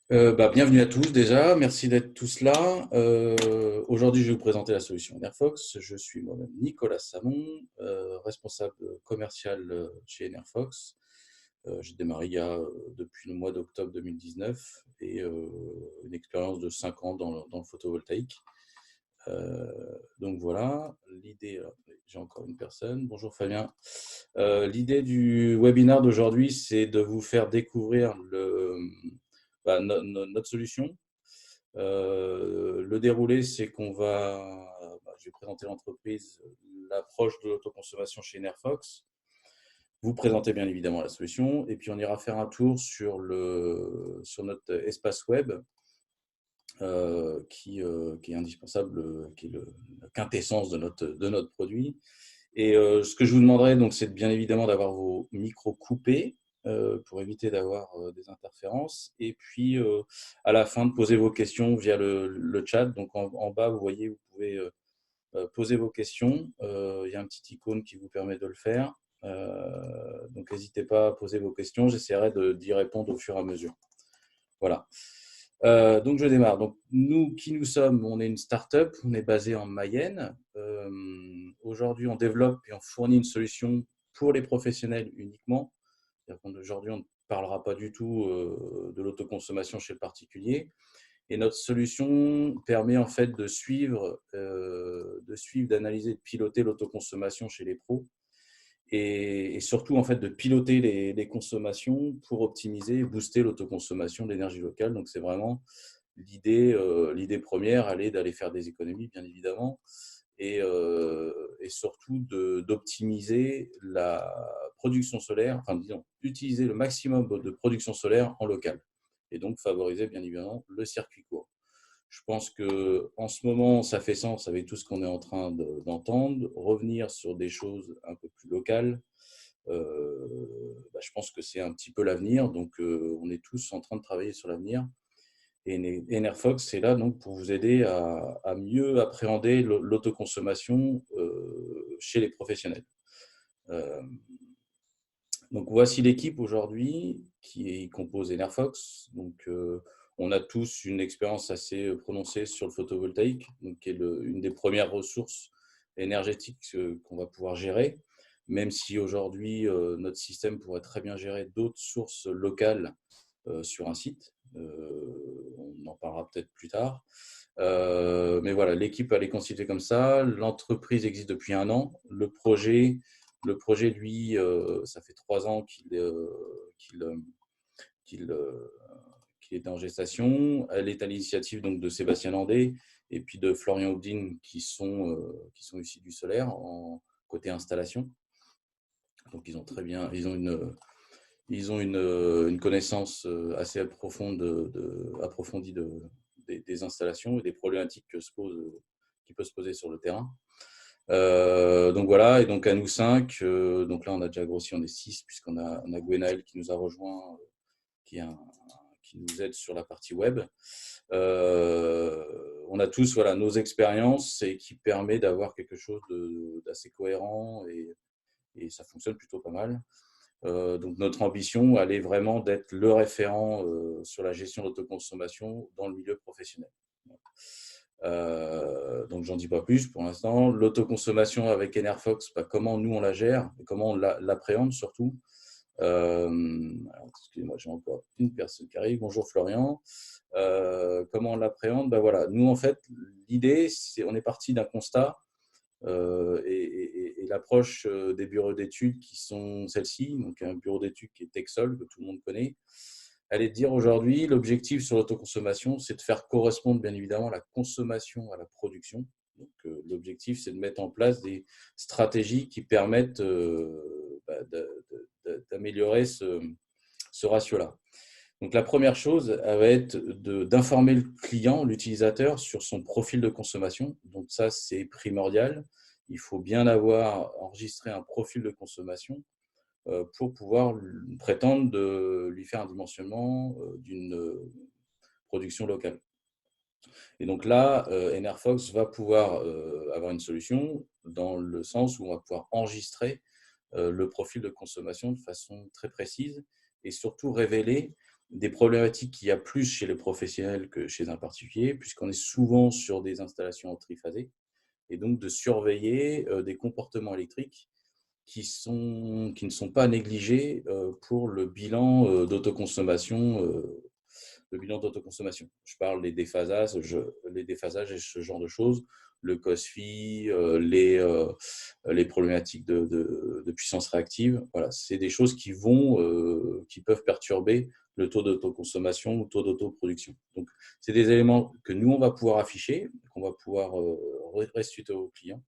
Bienvenue à tous déjà, merci d'être tous là. Aujourd'hui, je vais vous présenter la solution Enerfox. Je suis moi-même Nicolas Samon, responsable commercial chez Enerfox. J'ai démarré depuis le mois d'octobre 2019 et une expérience de 5 ans dans le photovoltaïque. Donc voilà, l'idée, j'ai encore une personne. Bonjour Fabien. L'idée du webinaire d'aujourd'hui, c'est de vous faire découvrir notre solution. Le déroulé, c'est je vais présenter l'entreprise, l'approche de l'autoconsommation chez Enerfox, vous présenter bien évidemment la solution, et puis on ira faire un tour sur notre espace web qui est indispensable, qui est la quintessence de notre produit. Et ce que je vous demanderai, donc, c'est bien évidemment d'avoir vos micros coupés pour éviter d'avoir des interférences. Et puis, à la fin, de poser vos questions via le chat. Donc, en bas, vous voyez, vous pouvez poser vos questions. Il y a un petit icône qui vous permet de le faire. Donc, n'hésitez pas à poser vos questions. J'essaierai d'y répondre au fur et à mesure. Voilà. Donc, je démarre. Donc, qui nous sommes? On est une start-up, on est basé en Mayenne. Aujourd'hui, on développe et on fournit une solution pour les professionnels uniquement. Aujourd'hui, on ne parlera pas du tout de l'autoconsommation chez le particulier. Et notre solution permet en fait de suivre, d'analyser, de piloter l'autoconsommation chez les pros et surtout en fait de piloter les consommations pour optimiser et booster l'autoconsommation d'énergie locale. Donc c'est vraiment l'idée première, d'aller faire des économies bien évidemment et surtout d'optimiser la production solaire, enfin disons utiliser le maximum de production solaire en local et donc favoriser bien évidemment le circuit court. Je pense qu'en ce moment, ça fait sens avec tout ce qu'on est en train d'entendre. Revenir sur des choses un peu plus locales, je pense que c'est un petit peu l'avenir. Donc, on est tous en train de travailler sur l'avenir. Et Enerfox, c'est là donc pour vous aider à mieux appréhender l'autoconsommation chez les professionnels. Donc, voici l'équipe aujourd'hui qui compose Enerfox. Donc, on a tous une expérience assez prononcée sur le photovoltaïque, donc qui est une des premières ressources énergétiques qu'on va pouvoir gérer, même si aujourd'hui, notre système pourrait très bien gérer d'autres sources locales sur un site. On en parlera peut-être plus tard. Mais voilà, l'équipe, elle est constituée comme ça. L'entreprise existe depuis 1 an. Le projet, lui, ça fait 3 ans qu'il est en gestation. Elle est à l'initiative donc de Sébastien Landé et puis de Florian Houdin qui sont issus du solaire en côté installation. Donc ils ont une connaissance assez approfondie des installations et des problématiques qui peuvent se poser sur le terrain. Donc voilà, et donc à nous 5, donc là on a déjà grossi, on est 6 puisqu'on a Gwenaël qui nous a rejoint, qui nous aide sur la partie web. On a tous nos expériences et qui permet d'avoir quelque chose d'assez cohérent et ça fonctionne plutôt pas mal. Donc notre ambition, elle est vraiment d'être le référent sur la gestion de l'autoconsommation dans le milieu professionnel. Donc j'en dis pas plus pour l'instant. L'autoconsommation avec Enerfox, comment nous on la gère et comment on l'appréhende surtout. Excusez-moi, j'ai encore une personne qui arrive. Bonjour Florian. Comment on l'appréhende? Voilà, nous en fait, l'idée, on est parti d'un constat et l'approche des bureaux d'études qui sont celles-ci, donc un bureau d'études qui est Texol, que tout le monde connaît, elle est de dire aujourd'hui, l'objectif sur l'autoconsommation, c'est de faire correspondre bien évidemment la consommation à la production. Donc, l'objectif, c'est de mettre en place des stratégies qui permettent d'améliorer ce ratio-là. Donc, la première chose, elle va être d'informer le client, l'utilisateur, sur son profil de consommation. Donc, ça, c'est primordial. Il faut bien avoir enregistré un profil de consommation pour pouvoir prétendre de lui faire un dimensionnement d'une production locale. Et donc là, Enerfox va pouvoir avoir une solution dans le sens où on va pouvoir enregistrer le profil de consommation de façon très précise et surtout révéler des problématiques qu'il y a plus chez les professionnels que chez un particulier, puisqu'on est souvent sur des installations triphasées, et donc de surveiller des comportements électriques qui ne sont pas négligés pour le bilan d'autoconsommation. Je parle les déphasages et ce genre de choses, le COSFI, les problématiques de puissance réactive. Voilà, c'est des choses qui peuvent perturber le taux d'autoconsommation ou le taux d'autoproduction. Donc, c'est des éléments que nous, on va pouvoir afficher, qu'on va pouvoir restituer au client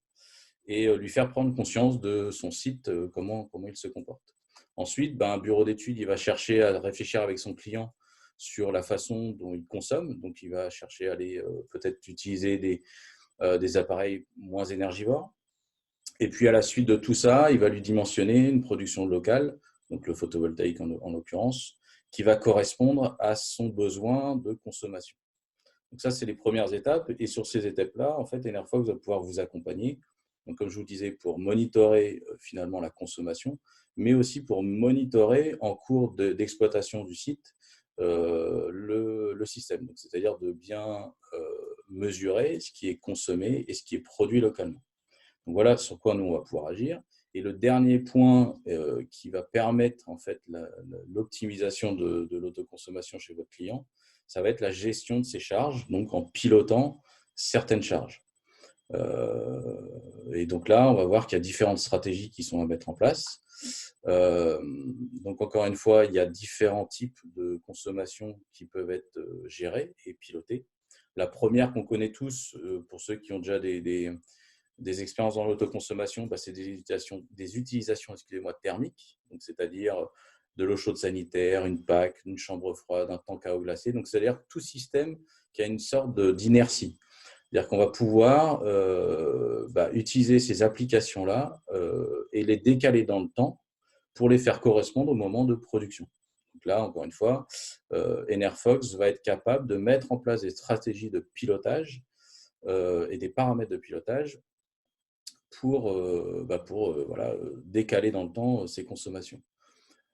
et lui faire prendre conscience de son site, comment il se comporte. Ensuite, un bureau d'études, il va chercher à réfléchir avec son client sur la façon dont il consomme. Donc, il va chercher à aller peut-être utiliser des appareils moins énergivores. Et puis, à la suite de tout ça, il va lui dimensionner une production locale, donc le photovoltaïque en l'occurrence, qui va correspondre à son besoin de consommation. Donc ça, c'est les premières étapes. Et sur ces étapes-là, en fait, Enerfox va pouvoir vous accompagner. Donc, comme je vous disais, pour monitorer finalement la consommation, mais aussi pour monitorer en cours d'exploitation du site le système. C'est-à-dire de bien mesurer ce qui est consommé et ce qui est produit localement. Donc, voilà sur quoi nous, on va pouvoir agir. Et le dernier point qui va permettre en fait l'optimisation de l'autoconsommation chez votre client, ça va être la gestion de ses charges, donc en pilotant certaines charges. Et donc là, on va voir qu'il y a différentes stratégies qui sont à mettre en place. Donc encore une fois, il y a différents types de consommation qui peuvent être gérés et pilotés. La première qu'on connaît tous, pour ceux qui ont déjà des expériences dans l'autoconsommation, c'est des utilisations thermiques, c'est-à-dire de l'eau chaude sanitaire, une PAC, une chambre froide, un tank à eau glacée. Donc, c'est-à-dire tout système qui a une sorte d'inertie. C'est-à-dire qu'on va pouvoir utiliser ces applications-là et les décaler dans le temps pour les faire correspondre au moment de production. Donc là, encore une fois, Enerfox va être capable de mettre en place des stratégies de pilotage et des paramètres de pilotage pour décaler dans le temps ces consommations.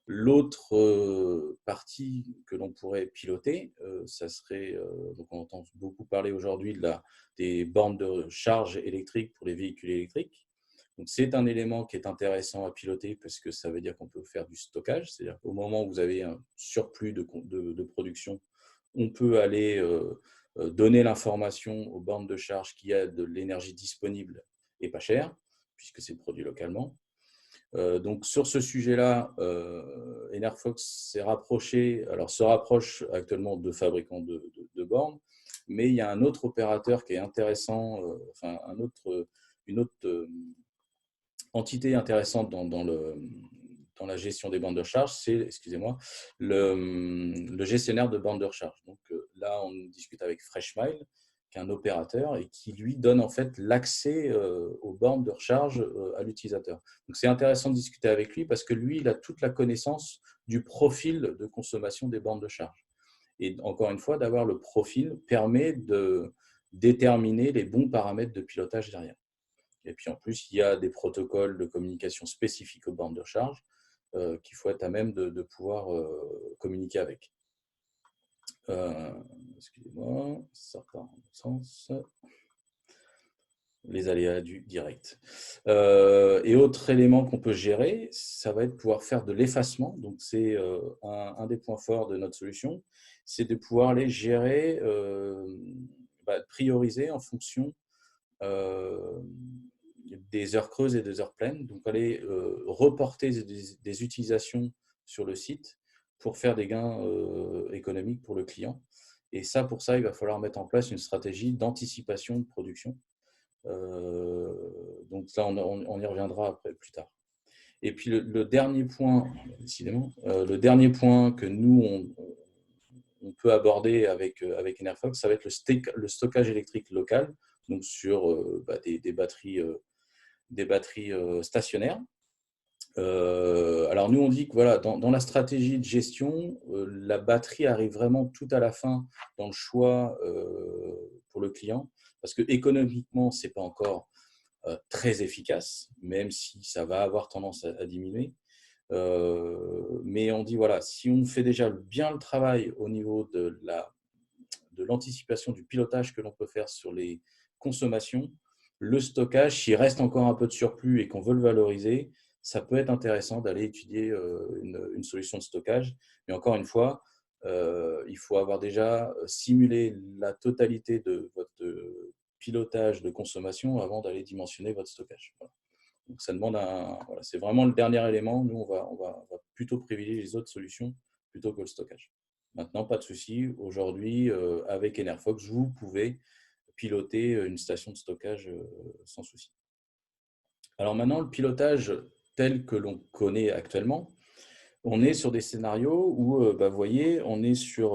L'autre partie que l'on pourrait piloter, ça serait, donc on entend beaucoup parler aujourd'hui des bornes de charge électrique pour les véhicules électriques. Donc c'est un élément qui est intéressant à piloter parce que ça veut dire qu'on peut faire du stockage, c'est-à-dire qu'au moment où vous avez un surplus de production, on peut aller donner l'information aux bornes de charge qu'il y a de l'énergie disponible et pas chère, puisque c'est produit localement. Donc sur ce sujet-là, Enerfox se rapproche actuellement de fabricants de bornes, mais il y a un autre opérateur qui est intéressant, une autre entité intéressante dans la gestion des bandes de recharge, c'est, le gestionnaire de bandes de recharge. Donc là, on discute avec Freshmile, qui est un opérateur et qui lui donne en fait l'accès aux bornes de recharge à l'utilisateur. Donc c'est intéressant de discuter avec lui parce que lui, il a toute la connaissance du profil de consommation des bornes de charge. Et encore une fois, d'avoir le profil permet de déterminer les bons paramètres de pilotage derrière. Et puis en plus, il y a des protocoles de communication spécifiques aux bornes de recharge qu'il faut être à même de pouvoir communiquer avec. Excusez-moi, ça part dans le sens. Les aléas du direct. Et autre élément qu'on peut gérer, ça va être pouvoir faire de l'effacement. Donc, c'est un des points forts de notre solution, c'est de pouvoir les gérer, prioriser en fonction des heures creuses et des heures pleines. Donc, aller reporter des utilisations sur le site pour faire des gains économiques pour le client. Et ça, pour ça, il va falloir mettre en place une stratégie d'anticipation de production. Donc ça, on y reviendra après, plus tard. Et puis le dernier point, décidément, le dernier point que nous, on peut aborder avec Enerfox, ça va être le stockage électrique local, donc sur des batteries stationnaires. Alors nous, on dit que voilà, dans la stratégie de gestion, la batterie arrive vraiment tout à la fin dans le choix pour le client, parce que économiquement, c'est pas encore très efficace, même si ça va avoir tendance à diminuer. Mais on dit, voilà, si on fait déjà bien le travail au niveau de l'anticipation, du pilotage que l'on peut faire sur les consommations, le stockage, s'il reste encore un peu de surplus et qu'on veut le valoriser, ça peut être intéressant d'aller étudier une solution de stockage. Mais encore une fois, il faut avoir déjà simulé la totalité de votre pilotage de consommation avant d'aller dimensionner votre stockage. Voilà. Donc, ça demande voilà, c'est vraiment le dernier élément. Nous, on va plutôt privilégier les autres solutions plutôt que le stockage. Maintenant, pas de souci. Aujourd'hui, avec Enerfox, vous pouvez piloter une station de stockage sans souci. Alors maintenant, le pilotage tel que l'on connaît actuellement, on est sur des scénarios où, vous voyez, on est sur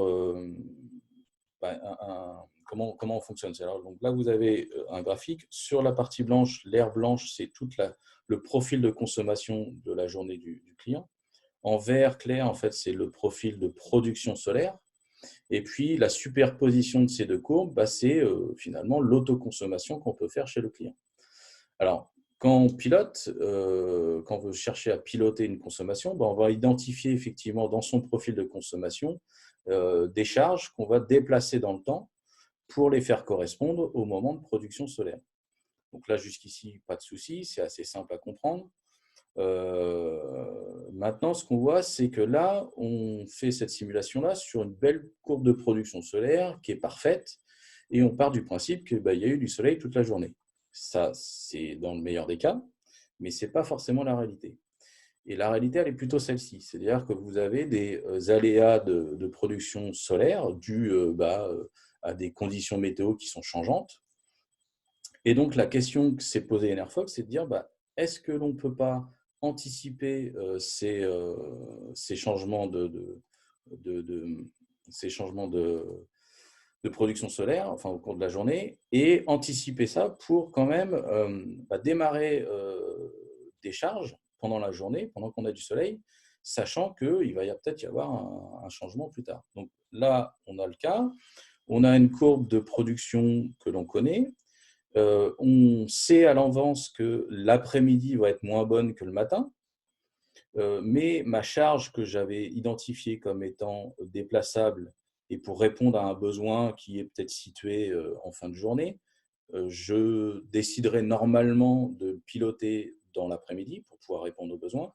comment on fonctionne. Alors, donc là, vous avez un graphique. Sur la partie blanche, l'aire blanche, c'est tout le profil de consommation de la journée du client. En vert clair, en fait, c'est le profil de production solaire. Et puis, la superposition de ces deux courbes, c'est finalement l'autoconsommation qu'on peut faire chez le client. Alors, quand on pilote, quand on veut chercher à piloter une consommation, on va identifier effectivement dans son profil de consommation des charges qu'on va déplacer dans le temps pour les faire correspondre au moment de production solaire. Donc là, jusqu'ici, pas de souci, c'est assez simple à comprendre. Maintenant, ce qu'on voit, c'est que là, on fait cette simulation-là sur une belle courbe de production solaire qui est parfaite et on part du principe qu'il y a eu du soleil toute la journée. Ça, c'est dans le meilleur des cas, mais ce n'est pas forcément la réalité. Et la réalité, elle est plutôt celle-ci. C'est-à-dire que vous avez des aléas de production solaire dus à des conditions météo qui sont changeantes. Et donc, la question que s'est posée Enerfox, c'est de dire, est-ce que l'on ne peut pas anticiper ces changements ces changements de production solaire, enfin au cours de la journée, et anticiper ça pour quand même démarrer des charges pendant la journée, pendant qu'on a du soleil, sachant qu'il va peut-être y avoir un changement plus tard. Donc là, on a le cas, on a une courbe de production que l'on connaît, on sait à l'avance que l'après-midi va être moins bonne que le matin, mais ma charge que j'avais identifiée comme étant déplaçable et pour répondre à un besoin qui est peut-être situé en fin de journée, je déciderai normalement de piloter dans l'après-midi pour pouvoir répondre aux besoins.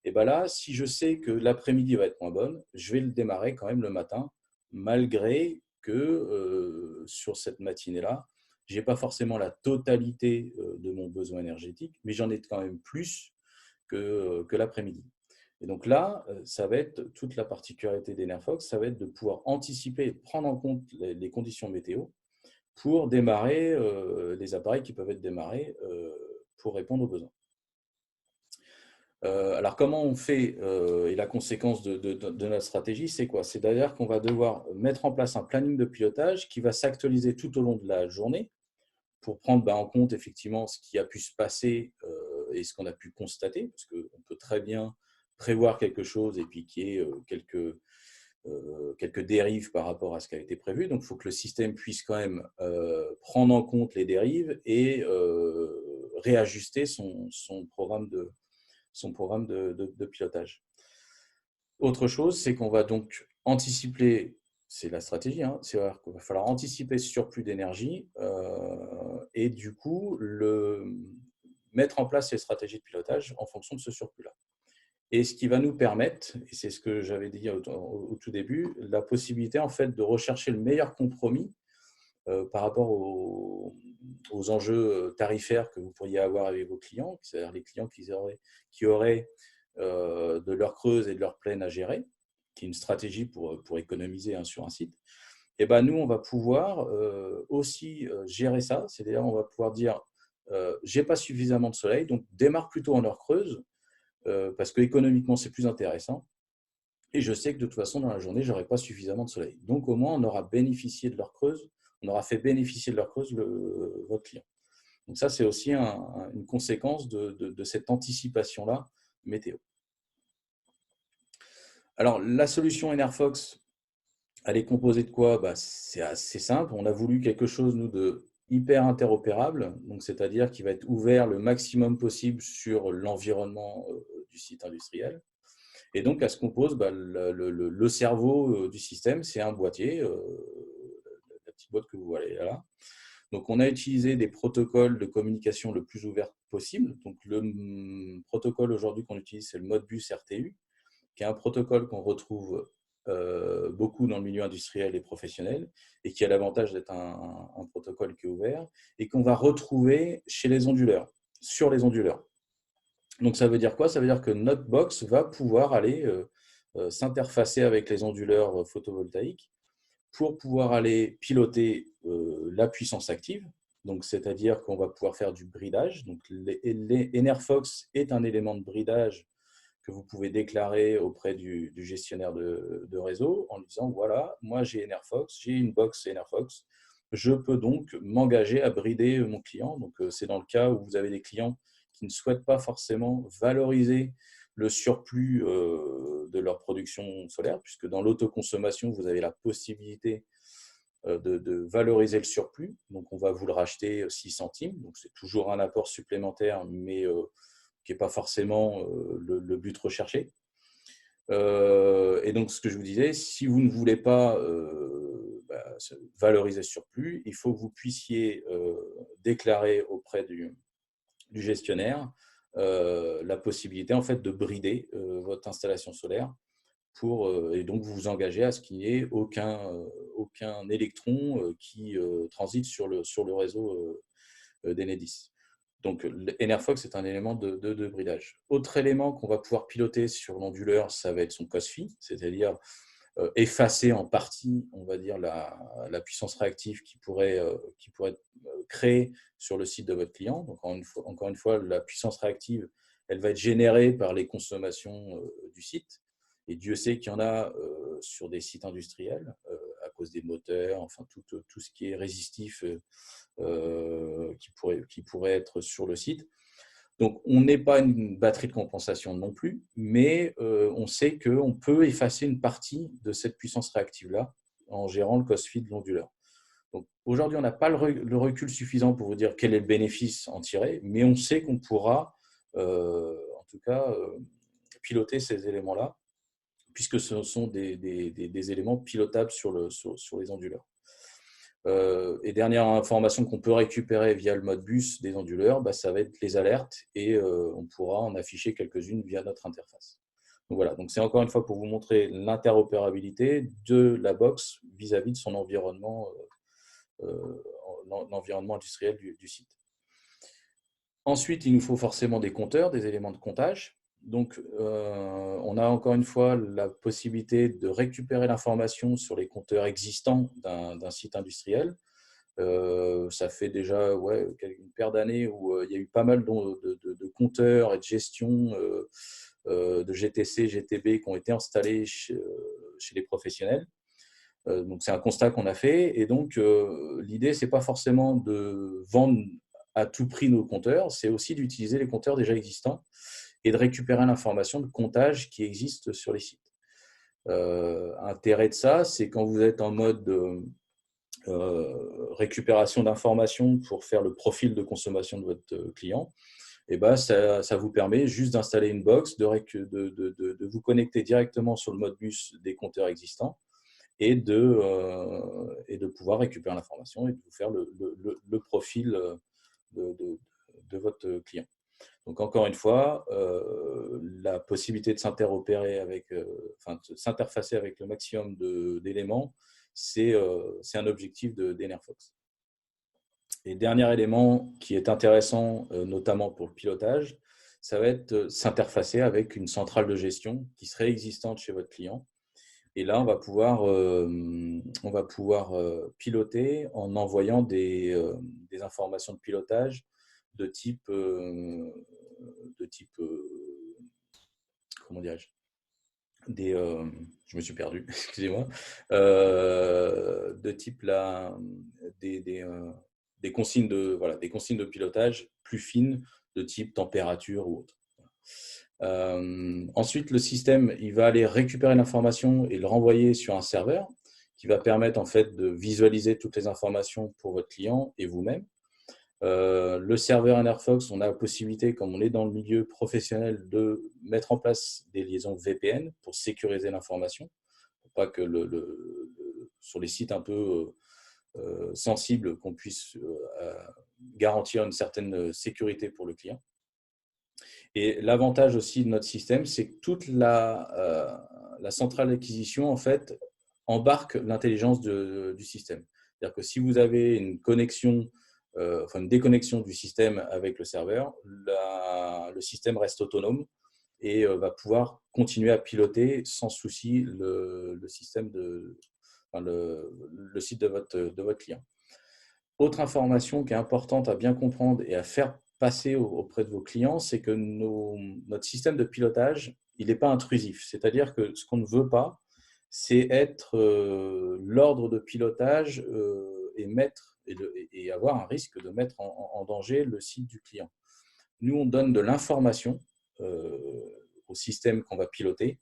Et bien là, si je sais que l'après-midi va être moins bonne, je vais le démarrer quand même le matin, malgré que sur cette matinée-là, je n'ai pas forcément la totalité de mon besoin énergétique, mais j'en ai quand même plus que l'après-midi. Et donc là, ça va être toute la particularité d'Enerfox, ça va être de pouvoir anticiper et prendre en compte les conditions météo pour démarrer les appareils qui peuvent être démarrés pour répondre aux besoins. Alors, comment on fait et la conséquence de notre stratégie, c'est quoi? C'est d'ailleurs qu'on va devoir mettre en place un planning de pilotage qui va s'actualiser tout au long de la journée pour prendre en compte effectivement ce qui a pu se passer et ce qu'on a pu constater, parce qu'on peut très bien prévoir quelque chose et puis qu'il y ait quelques dérives par rapport à ce qui a été prévu. Donc, il faut que le système puisse quand même prendre en compte les dérives et réajuster son programme de pilotage. Autre chose, c'est qu'on va donc anticiper, c'est la stratégie, c'est-à-dire qu'il va falloir anticiper ce surplus d'énergie et du coup mettre en place les stratégies de pilotage en fonction de ce surplus-là. Et ce qui va nous permettre, et c'est ce que j'avais dit au tout début, la possibilité en fait de rechercher le meilleur compromis par rapport aux enjeux tarifaires que vous pourriez avoir avec vos clients, c'est-à-dire les clients qui auraient de l'heure creuse et de l'heure pleine à gérer, qui est une stratégie pour économiser sur un site. Et nous, on va pouvoir aussi gérer ça, c'est-à-dire on va pouvoir dire j'ai pas suffisamment de soleil, donc démarre plutôt en heure creuse, parce qu'économiquement, c'est plus intéressant. Et je sais que de toute façon, dans la journée, je n'aurai pas suffisamment de soleil. Donc, au moins, on aura bénéficié de l'heure creuse, on aura fait bénéficier de l'heure creuse votre client. Donc, ça, c'est aussi une conséquence de cette anticipation-là météo. Alors, la solution Enerfox, elle est composée de quoi? C'est assez simple. On a voulu quelque chose, nous, de hyper interopérable, donc c'est-à-dire qui va être ouvert le maximum possible sur l'environnement du site industriel. Et donc, à ce qu'on pose, le cerveau du système, c'est un boîtier, la petite boîte que vous voyez là. Donc, on a utilisé des protocoles de communication le plus ouvert possible. Donc, le protocole aujourd'hui qu'on utilise, c'est le Modbus RTU, qui est un protocole qu'on retrouve beaucoup dans le milieu industriel et professionnel et qui a l'avantage d'être un protocole qui est ouvert et qu'on va retrouver chez les onduleurs, sur les onduleurs. Donc, ça veut dire quoi? Ça veut dire que notre box va pouvoir aller s'interfacer avec les onduleurs photovoltaïques pour pouvoir aller piloter la puissance active. Donc, c'est-à-dire qu'on va pouvoir faire du bridage. Donc, Enerfox est un élément de bridage que vous pouvez déclarer auprès du gestionnaire de réseau en lui disant, voilà, moi j'ai Enerfox, j'ai une box Enerfox, je peux donc m'engager à brider mon client. Donc, c'est dans le cas où vous avez des clients qui ne souhaitent pas forcément valoriser le surplus de leur production solaire, puisque dans l'autoconsommation, vous avez la possibilité de valoriser le surplus. Donc, on va vous le racheter 6 centimes. Donc, c'est toujours un apport supplémentaire, mais qui n'est pas forcément le but recherché. Et donc, ce que je vous disais, si vous ne voulez pas valoriser ce surplus, il faut que vous puissiez déclarer auprès du gestionnaire la possibilité en fait, de brider votre installation solaire et donc vous vous engagez à ce qu'il n'y ait aucun électron qui transite sur le réseau d'Enedis. Donc, Enerfox est un élément de bridage. Autre élément qu'on va pouvoir piloter sur l'onduleur, ça va être son COSFI, c'est-à-dire effacer en partie, on va dire, la puissance réactive qui pourrait être créée sur le site de votre client. Donc, encore une fois, la puissance réactive, elle va être générée par les consommations du site. Et Dieu sait qu'il y en a sur des sites industriels, à cause des moteurs, enfin tout ce qui est résistif qui pourrait être sur le site. Donc, on n'est pas une batterie de compensation non plus, mais on sait qu'on peut effacer une partie de cette puissance réactive-là en gérant le COSFI de l'onduleur. Donc, aujourd'hui, on n'a pas le recul suffisant pour vous dire quel est le bénéfice en tirer, mais on sait qu'on pourra, en tout cas, piloter ces éléments-là, puisque ce sont des éléments pilotables sur les onduleurs. Et dernière information qu'on peut récupérer via le Modbus des onduleurs, ça va être les alertes et on pourra en afficher quelques-unes via notre interface. Donc voilà, donc c'est encore une fois pour vous montrer l'interopérabilité de la box vis-à-vis de son environnement, l'environnement industriel du site. Ensuite, il nous faut forcément des compteurs, des éléments de comptage. Donc, on a encore une fois la possibilité de récupérer l'information sur les compteurs existants d'un site industriel. Ça fait déjà une paire d'années où il y a eu pas mal de compteurs et de gestion de GTC, GTB qui ont été installés chez les professionnels. Donc, c'est un constat qu'on a fait. Et donc, l'idée, ce n'est pas forcément de vendre à tout prix nos compteurs, c'est aussi d'utiliser les compteurs déjà existants et de récupérer l'information de comptage qui existe sur les sites. Intérêt de ça, c'est quand vous êtes en mode récupération d'informations pour faire le profil de consommation de votre client, et ça vous permet juste d'installer une box, de vous connecter directement sur le Modbus des compteurs existants et de pouvoir récupérer l'information et de vous faire le profil de votre client. Donc, encore une fois, la possibilité de s'interopérer de s'interfacer avec le maximum d'éléments, c'est un objectif d'Enerfox. Et dernier élément qui est intéressant, notamment pour le pilotage, ça va être s'interfacer avec une centrale de gestion qui serait existante chez votre client. Et là, on va pouvoir piloter en envoyant des informations de pilotage de type comment dirais-je, je me suis perdu, excusez-moi, de type des consignes de pilotage plus fines de type température ou autre. Ensuite, le système, il va aller récupérer l'information et le renvoyer sur un serveur qui va permettre en fait de visualiser toutes les informations pour votre client et vous-même. Le serveur NRFox, on a la possibilité, comme on est dans le milieu professionnel, de mettre en place des liaisons VPN pour sécuriser l'information, pour pas que sur les sites un peu sensibles, qu'on puisse garantir une certaine sécurité pour le client. Et l'avantage aussi de notre système, c'est que toute la centrale d'acquisition, en fait, embarque l'intelligence du système. C'est-à-dire que si vous avez une connexion, enfin une déconnexion du système avec le serveur, le système reste autonome et va pouvoir continuer à piloter sans souci le système enfin, le site de votre client. Autre information qui est importante à bien comprendre et à faire passer auprès de vos clients, c'est que notre système de pilotage, il n'est pas intrusif. C'est-à-dire que ce qu'on ne veut pas, c'est être l'ordre de pilotage et avoir un risque de mettre en danger le site du client. Nous, on donne de l'information au système qu'on va piloter,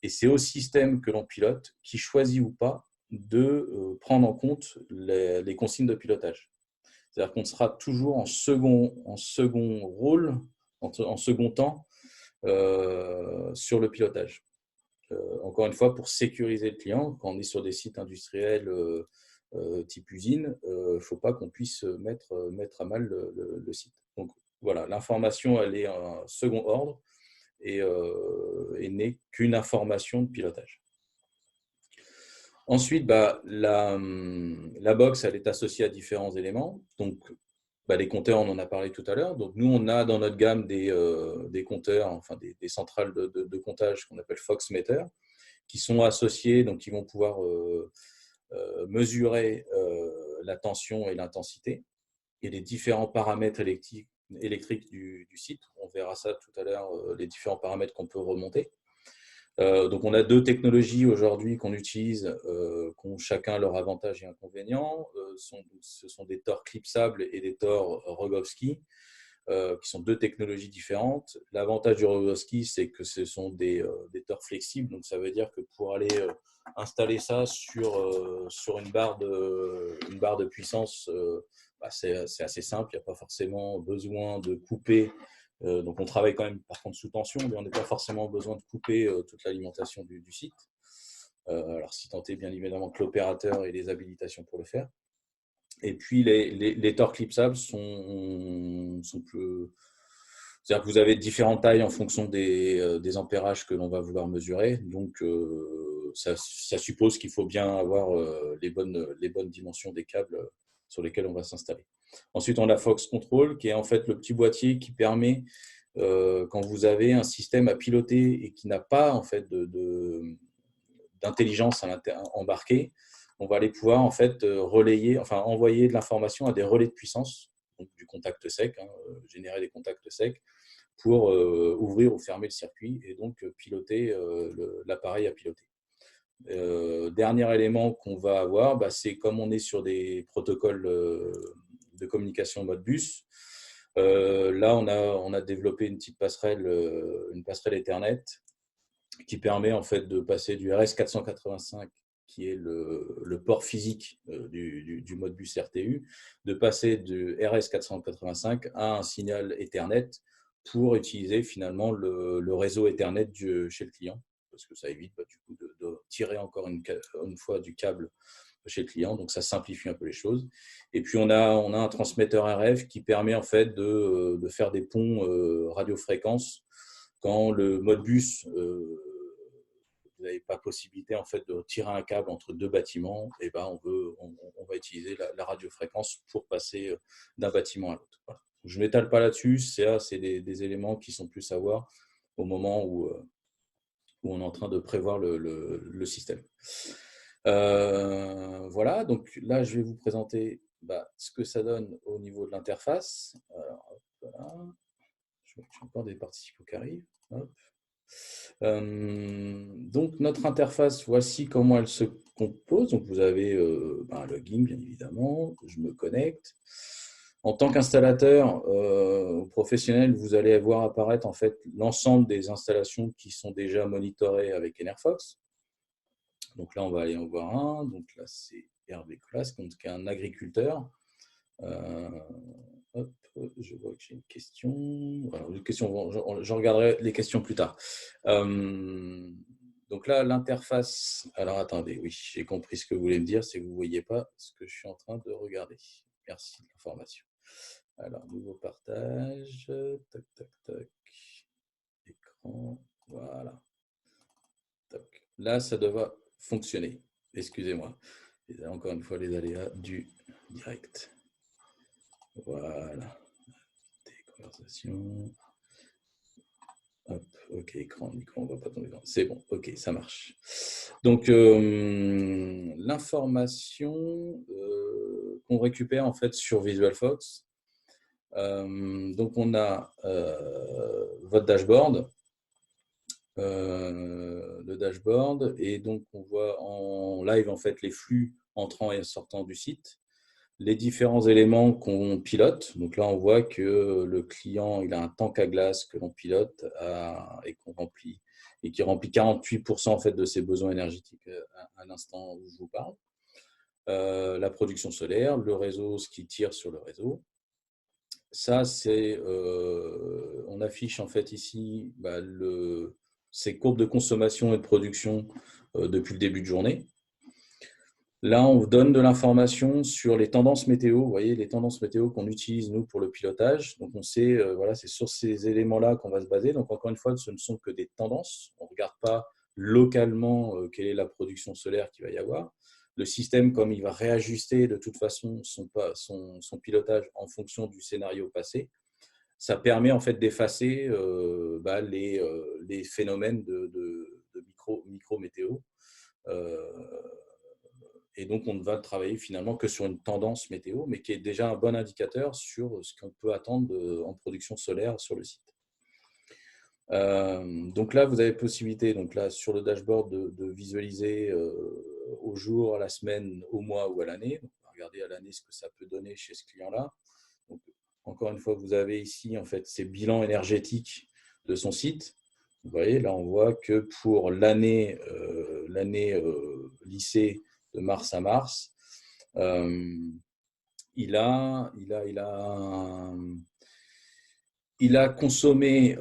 et c'est au système que l'on pilote qui choisit ou pas de prendre en compte les consignes de pilotage. C'est-à-dire qu'on sera toujours en second rôle, en second temps sur le pilotage. Encore une fois, pour sécuriser le client, quand on est sur des sites industriels type usine, il ne faut pas qu'on puisse mettre à mal le site. Donc voilà, l'information, elle est en second ordre et n'est qu'une information de pilotage. Ensuite, la box, elle est associée à différents éléments. Donc, les compteurs, on en a parlé tout à l'heure. Donc, nous, on a dans notre gamme des compteurs, enfin des centrales de comptage qu'on appelle FoxMeter, qui sont associés, donc qui vont pouvoir mesurer la tension et l'intensité et les différents paramètres électriques du site. On verra ça tout à l'heure, les différents paramètres qu'on peut remonter. Donc, on a deux technologies aujourd'hui qu'on utilise, qui ont chacun leur avantage et inconvénients. Ce sont des tors clipsables et des tors Rogowski, qui sont deux technologies différentes. L'avantage du Rogowski, c'est que ce sont des tors flexibles. Donc, ça veut dire que pour aller installer ça sur une barre de puissance, c'est assez simple. Il n'y a pas forcément besoin de couper. Donc, on travaille quand même, par contre, sous tension, mais on n'a pas forcément besoin de couper toute l'alimentation du site. Alors, si tant est, bien évidemment, que l'opérateur ait les habilitations pour le faire. Et puis, les tors clipsables sont plus… C'est-à-dire que vous avez différentes tailles en fonction des ampérages que l'on va vouloir mesurer. Donc, ça suppose qu'il faut bien avoir les bonnes dimensions des câbles sur lesquels on va s'installer. Ensuite, on a Fox Control, qui est en fait le petit boîtier qui permet, quand vous avez un système à piloter et qui n'a pas en fait d'intelligence embarquée, on va aller pouvoir en fait relayer, enfin envoyer de l'information à des relais de puissance, donc du contact sec, générer des contacts secs pour ouvrir ou fermer le circuit et donc piloter l'appareil à piloter. Dernier élément qu'on va avoir, c'est comme on est sur des protocoles de communication Modbus. Là, on a développé une petite passerelle, une passerelle Ethernet qui permet en fait de passer du RS485, qui est le port physique du Modbus RTU, de passer du RS485 à un signal Ethernet pour utiliser finalement le réseau Ethernet chez le client, parce que ça évite du coup de tirer encore une fois du câble chez le client, donc ça simplifie un peu les choses. Et puis on a un transmetteur RF qui permet en fait de faire des ponts radiofréquences quand le Modbus vous n'avez pas possibilité en fait de tirer un câble entre deux bâtiments, et on va utiliser la radiofréquence pour passer d'un bâtiment à l'autre. Voilà. Je ne m'étale pas là-dessus, c'est des éléments qui sont plus à voir au moment où on est en train de prévoir le système. Voilà, donc là je vais vous présenter ce que ça donne au niveau de l'interface. Voilà. Je vais encore des participants qui arrivent. Hop. Donc notre interface, voici comment elle se compose. Donc vous avez un login bien évidemment, je me connecte. En tant qu'installateur professionnel, vous allez voir apparaître en fait l'ensemble des installations qui sont déjà monitorées avec NRFox. Donc là on va aller en voir un. Donc là c'est Hervé Classe, donc un agriculteur. hop, je vois que j'ai une question. Alors, les questions, je regarderai les questions plus tard. Donc là, l'interface. Alors attendez, oui, j'ai compris ce que vous voulez me dire, c'est que vous ne voyez pas ce que je suis en train de regarder. Merci de l'information. Alors, nouveau partage. Tac, tac, tac. Écran. Voilà. Tac. Là, ça devrait fonctionner. Excusez-moi. Encore une fois, les aléas du direct. Voilà. Des conversations. Hop, ok, écran, micro, on voit pas ton écran. C'est bon, ok, ça marche. Donc, l'information qu'on récupère en fait sur VisualFox. Donc, on a votre dashboard, le dashboard, et donc on voit en live en fait les flux entrant et sortant du site, les différents éléments qu'on pilote. Donc là, on voit que le client, il a un tank à glace que l'on pilote et qu'on remplit, et qui remplit 48% en fait de ses besoins énergétiques à l'instant où je vous parle. La production solaire, le réseau, ce qui tire sur le réseau. Ça, c'est, on affiche en fait ici ces courbes de consommation et de production depuis le début de journée. Là, on vous donne de l'information sur les tendances météo. Vous voyez, les tendances météo qu'on utilise, nous, pour le pilotage. Donc, on sait, voilà, c'est sur ces éléments-là qu'on va se baser. Donc, encore une fois, ce ne sont que des tendances. On ne regarde pas localement quelle est la production solaire qu'il va y avoir. Le système, comme il va réajuster de toute façon son pilotage en fonction du scénario passé, ça permet en fait d'effacer les phénomènes de micro-météo. Et donc, on ne va travailler finalement que sur une tendance météo, mais qui est déjà un bon indicateur sur ce qu'on peut attendre en production solaire sur le site. Donc là, vous avez possibilité, donc là, sur le dashboard, de visualiser au jour, à la semaine, au mois ou à l'année. On va regarder à l'année ce que ça peut donner chez ce client-là. Donc, encore une fois, vous avez ici en fait ces bilans énergétiques de son site. Vous voyez, là, on voit que pour l'année lycée de mars à mars, il a consommé,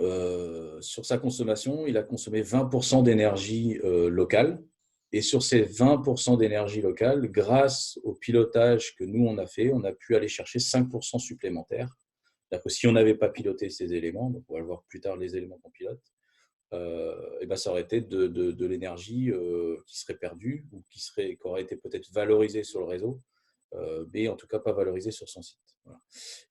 sur sa consommation, il a consommé 20% d'énergie locale. Et sur ces 20% d'énergie locale, grâce au pilotage que nous, on a fait, on a pu aller chercher 5% supplémentaires. C'est-à-dire que si on n'avait pas piloté ces éléments, donc on va le voir plus tard les éléments qu'on pilote, et ben ça aurait été de l'énergie qui serait perdue ou qui aurait été peut-être valorisée sur le réseau, mais en tout cas pas valorisée sur son site. Voilà.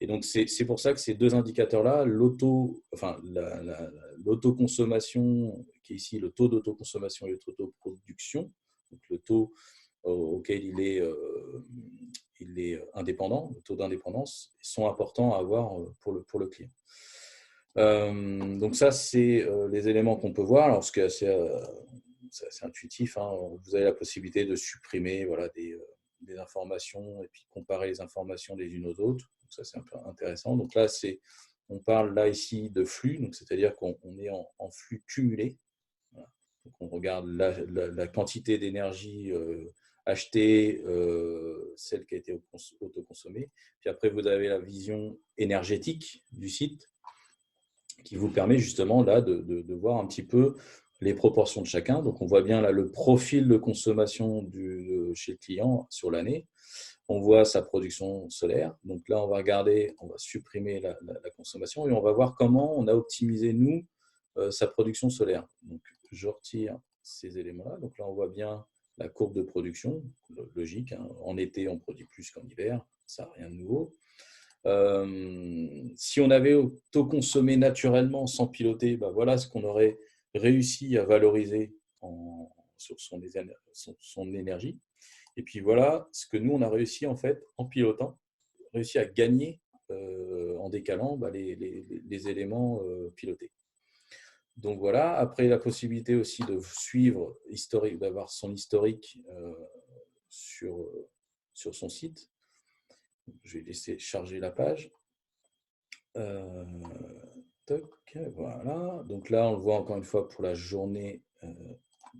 Et donc c'est pour ça que ces deux indicateurs-là, l'autoconsommation, qui est ici le taux d'autoconsommation et le taux d'autoproduction, donc le taux auquel il est indépendant, le taux d'indépendance, sont importants à avoir pour le client. Donc ça, c'est les éléments qu'on peut voir. Alors, ce qui est assez intuitif, hein, vous avez la possibilité de supprimer voilà, des informations et puis comparer les informations les unes aux autres. Donc ça, c'est un peu intéressant. Donc là, on parle là ici de flux, donc c'est-à-dire qu'on est en flux cumulé. Voilà. Donc on regarde la quantité d'énergie achetée, celle qui a été autoconsommée. Puis après, vous avez la vision énergétique du site, qui vous permet justement là de voir un petit peu les proportions de chacun. Donc, on voit bien là le profil de consommation chez le client sur l'année. On voit sa production solaire. Donc là, on va regarder, on va supprimer la consommation et on va voir comment on a optimisé, nous, sa production solaire. Donc, je retire ces éléments-là. Donc là, on voit bien la courbe de production, logique. Hein. En été, on produit plus qu'en hiver. Ça n'a rien de nouveau. Si on avait auto-consommé naturellement sans piloter, ben voilà ce qu'on aurait réussi à valoriser sur son énergie. Et puis voilà ce que nous, on a réussi en fait, en pilotant, réussi à gagner en décalant les éléments pilotés. Donc voilà, après la possibilité aussi de suivre historique, d'avoir son historique sur son site. Je vais laisser charger la page. Voilà. Donc là, on le voit encore une fois pour la journée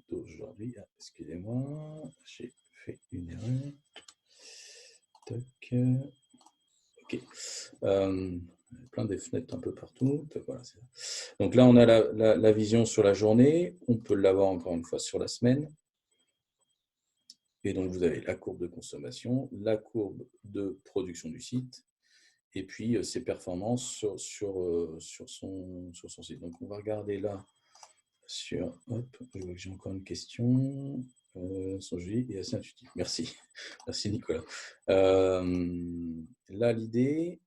d'aujourd'hui. Ah, excusez-moi, j'ai fait une erreur. Toc. Ok. Plein des fenêtres un peu partout. Voilà, donc là, on a la vision sur la journée. On peut l'avoir encore une fois sur la semaine. Et donc, vous avez la courbe de consommation, la courbe de production du site, et puis ses performances sur son site. Donc, on va regarder là sur… Hop, je vois que j'ai encore une question. Son joli et assez intuitif. Merci. Merci, Nicolas. Là, l'idée,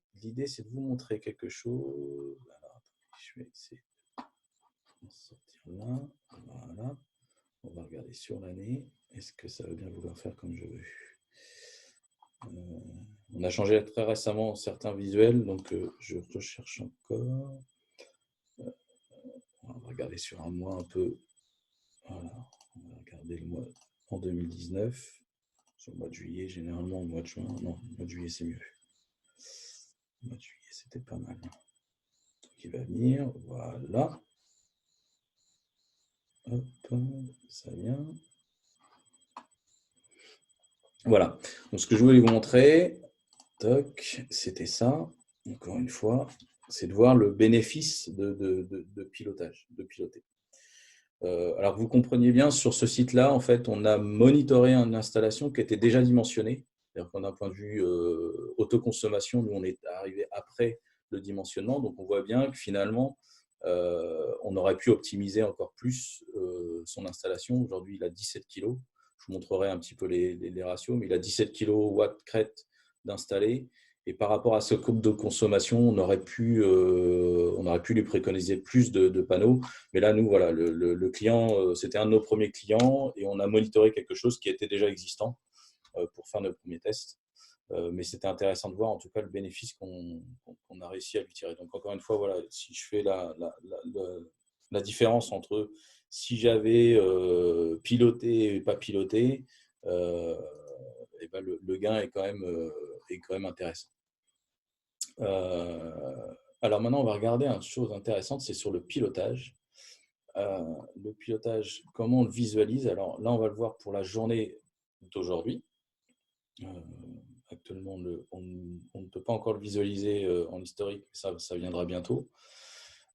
c'est de vous montrer quelque chose. Alors, je vais essayer de sortir là. Voilà. On va regarder sur l'année. Est-ce que ça va bien vouloir faire comme je veux? On a changé très récemment certains visuels, donc je recherche encore. On va regarder sur un mois un peu. Voilà. On va regarder le mois en 2019. Sur le mois de juillet, généralement, le mois de juin. Non, le mois de juillet, c'est mieux. Le mois de juillet, c'était pas mal. Qui va venir. Voilà. Hop, ça vient. Voilà. Donc, ce que je voulais vous montrer, c'était ça. Encore une fois, c'est de voir le bénéfice de pilotage, de piloter. Alors, vous compreniez bien, sur ce site-là, en fait, on a monitoré une installation qui était déjà dimensionnée. C'est-à-dire qu'on a un point de vue autoconsommation, nous, on est arrivé après le dimensionnement. Donc, on voit bien que finalement, on aurait pu optimiser encore plus son installation. Aujourd'hui, il a 17 kg. Je vous montrerai un petit peu les ratios, mais il a 17 kW crête d'installer. Et par rapport à ce couple de consommation, on aurait pu lui préconiser plus de panneaux. Mais là, nous, voilà, le client, c'était un de nos premiers clients et on a monitoré quelque chose qui était déjà existant pour faire nos premiers tests. Mais c'était intéressant de voir en tout cas le bénéfice qu'on a réussi à lui tirer. Donc encore une fois, voilà, si je fais la différence entre si j'avais piloté et pas piloté, et ben le gain est quand même intéressant. Alors maintenant, on va regarder une chose intéressante, c'est sur le pilotage. Le pilotage, comment on le visualise? Alors là, on va le voir pour la journée d'aujourd'hui. Actuellement, on ne peut pas encore le visualiser en historique, ça viendra bientôt.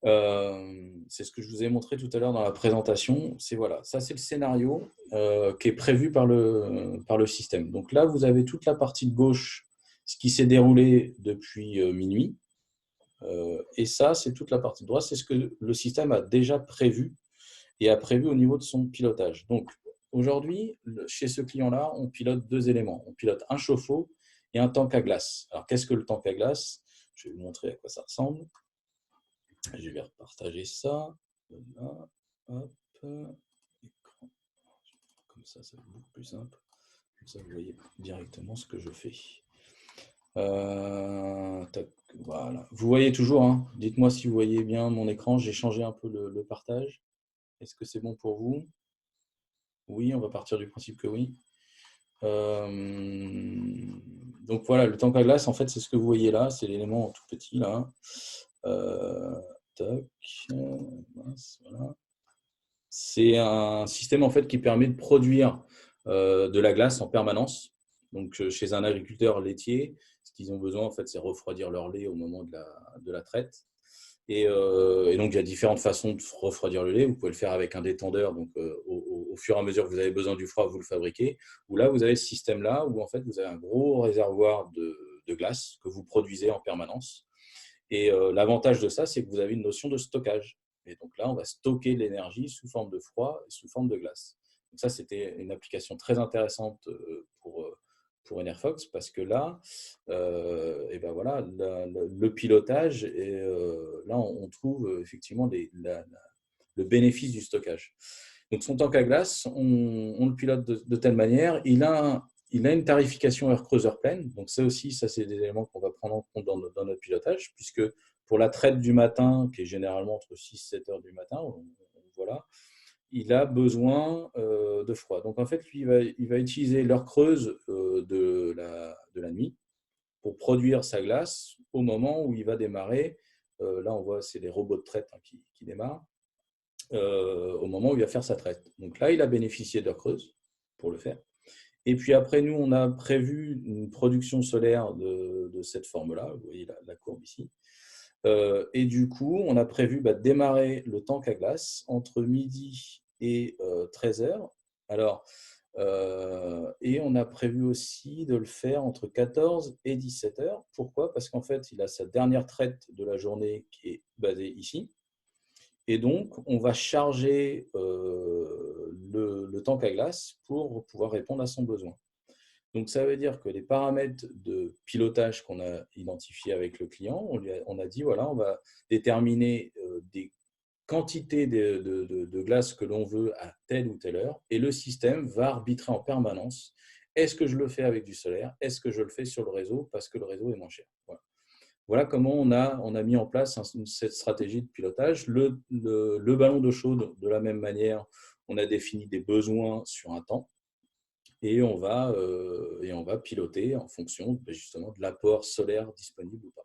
C'est ce que je vous ai montré tout à l'heure dans la présentation. C'est voilà, ça c'est le scénario qui est prévu par le système. Donc là, vous avez toute la partie de gauche, ce qui s'est déroulé depuis minuit. Et ça, c'est toute la partie de droite, c'est ce que le système a déjà prévu et a prévu au niveau de son pilotage. Donc aujourd'hui, chez ce client-là, on pilote deux éléments. On pilote un chauffe-eau et un tank à glace. Alors qu'est-ce que le tank à glace? Je vais vous montrer à quoi ça ressemble. Je vais repartager ça. Là, hop, écran. Comme ça va être beaucoup plus simple. Comme ça, vous voyez directement ce que je fais. Voilà. Vous voyez toujours, hein. Dites-moi si vous voyez bien mon écran. J'ai changé un peu le partage. Est-ce que c'est bon pour vous? Oui, on va partir du principe que oui. Donc voilà, le tank à glace, en fait, c'est ce que vous voyez là. C'est l'élément tout petit là. Tac, voilà. C'est un système en fait qui permet de produire de la glace en permanence. Donc chez un agriculteur laitier, ce qu'ils ont besoin en fait, c'est refroidir leur lait au moment de la traite. Et donc il y a différentes façons de refroidir le lait. Vous pouvez le faire avec un détendeur. Donc au fur et à mesure que vous avez besoin du froid, vous le fabriquez. Ou là, vous avez ce système-là où en fait vous avez un gros réservoir de glace que vous produisez en permanence. Et l'avantage de ça, c'est que vous avez une notion de stockage. Et donc là, on va stocker l'énergie sous forme de froid et sous forme de glace. Donc ça, c'était une application très intéressante pour Enerfox parce que là, et ben voilà, le pilotage, et là, on trouve effectivement le bénéfice du stockage. Donc son tank à glace, on le pilote de telle manière. Il a une tarification heure creuse heure pleine. Donc ça aussi, ça c'est des éléments qu'on va prendre en compte dans notre pilotage, puisque pour la traite du matin, qui est généralement entre 6 et 7 heures du matin, voilà, il a besoin de froid. Donc en fait, lui, il va utiliser l'heure creuse de la nuit pour produire sa glace au moment où il va démarrer. Là, on voit, c'est les robots de traite qui démarrent. Au moment où il va faire sa traite. Donc là, il a bénéficié d'heures creuses pour le faire. Et puis après, nous, on a prévu une production solaire de cette forme-là. Vous voyez la courbe ici. Et du coup, on a prévu démarrer le tank à glace entre midi et 13 heures. Alors, et on a prévu aussi de le faire entre 14 et 17 heures. Pourquoi? Parce qu'en fait, il a sa dernière traite de la journée qui est basée ici. Et donc, on va charger le tank à glace pour pouvoir répondre à son besoin. Donc, ça veut dire que les paramètres de pilotage qu'on a identifiés avec le client, on a dit, voilà, on va déterminer des quantités de glace que l'on veut à telle ou telle heure, et le système va arbitrer en permanence, est-ce que je le fais avec du solaire, est-ce que je le fais sur le réseau parce que le réseau est moins cher. Voilà comment on a mis en place cette stratégie de pilotage. Le ballon d'eau chaude, de la même manière, on a défini des besoins sur un temps et on va piloter en fonction justement de l'apport solaire disponible ou pas.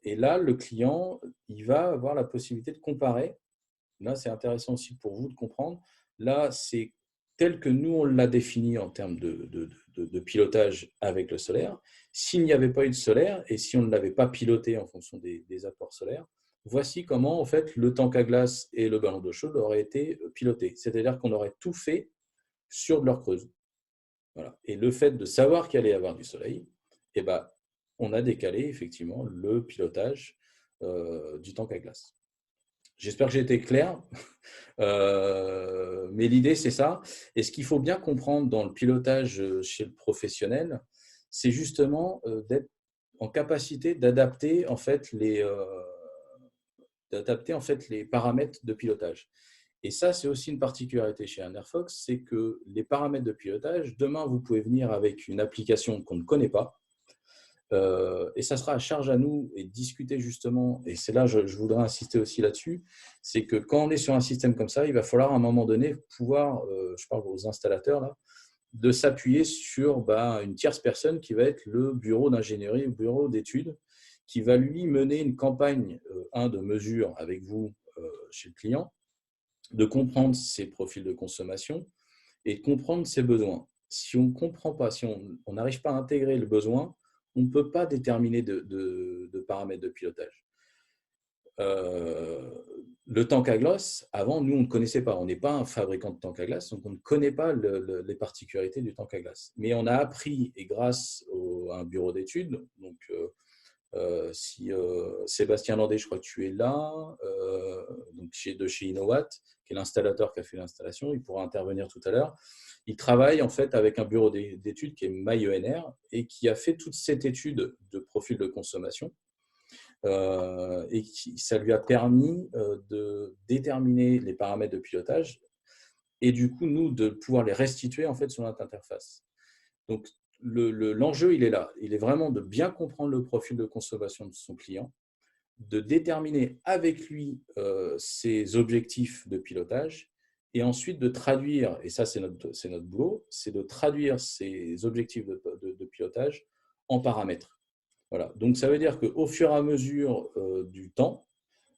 Et là, le client, il va avoir la possibilité de comparer. Là, c'est intéressant aussi pour vous de comprendre. Là, c'est tel que nous, on l'a défini en termes de pilotage avec le solaire. S'il n'y avait pas eu de solaire et si on ne l'avait pas piloté en fonction des apports solaires, voici comment en fait, le tank à glace et le ballon d'eau chaude auraient été pilotés. C'est-à-dire qu'on aurait tout fait sur de l'heure creuse. Voilà. Et le fait de savoir qu'il allait y avoir du soleil, eh ben, on a décalé effectivement le pilotage du tank à glace. J'espère que j'ai été clair, mais l'idée, c'est ça. Et ce qu'il faut bien comprendre dans le pilotage chez le professionnel, c'est justement d'être en capacité d'adapter en fait les paramètres de pilotage. Et ça, c'est aussi une particularité chez Enerfox, c'est que les paramètres de pilotage, demain, vous pouvez venir avec une application qu'on ne connaît pas, et ça sera à charge à nous et discuter justement, et c'est là je voudrais insister aussi là-dessus, c'est que quand on est sur un système comme ça, il va falloir à un moment donné pouvoir, je parle aux installateurs là, de s'appuyer sur une tierce personne qui va être le bureau d'ingénierie, le bureau d'études, qui va lui mener une campagne de mesure avec vous chez le client, de comprendre ses profils de consommation et de comprendre ses besoins. Si on ne comprend pas, si on n'arrive pas à intégrer le besoin, on ne peut pas déterminer de paramètres de pilotage. Le tank à glace, avant, nous, on ne connaissait pas. On n'est pas un fabricant de tank à glace, donc on ne connaît pas les particularités du tank à glace. Mais on a appris, et grâce à un bureau d'études, donc si Sébastien Landé, je crois que tu es là, donc de chez Innowat, qui est l'installateur qui a fait l'installation, il pourra intervenir tout à l'heure. Il travaille en fait avec un bureau d'études qui est MyENR et qui a fait toute cette étude de profil de consommation. Et ça lui a permis de déterminer les paramètres de pilotage et du coup, nous, de pouvoir les restituer en fait sur notre interface. Donc, l'enjeu, il est là. Il est vraiment de bien comprendre le profil de consommation de son client, de déterminer avec lui ses objectifs de pilotage et ensuite de traduire, et ça c'est notre boulot, c'est de traduire ces objectifs de pilotage en paramètres. Voilà. Donc ça veut dire qu'au fur et à mesure du temps,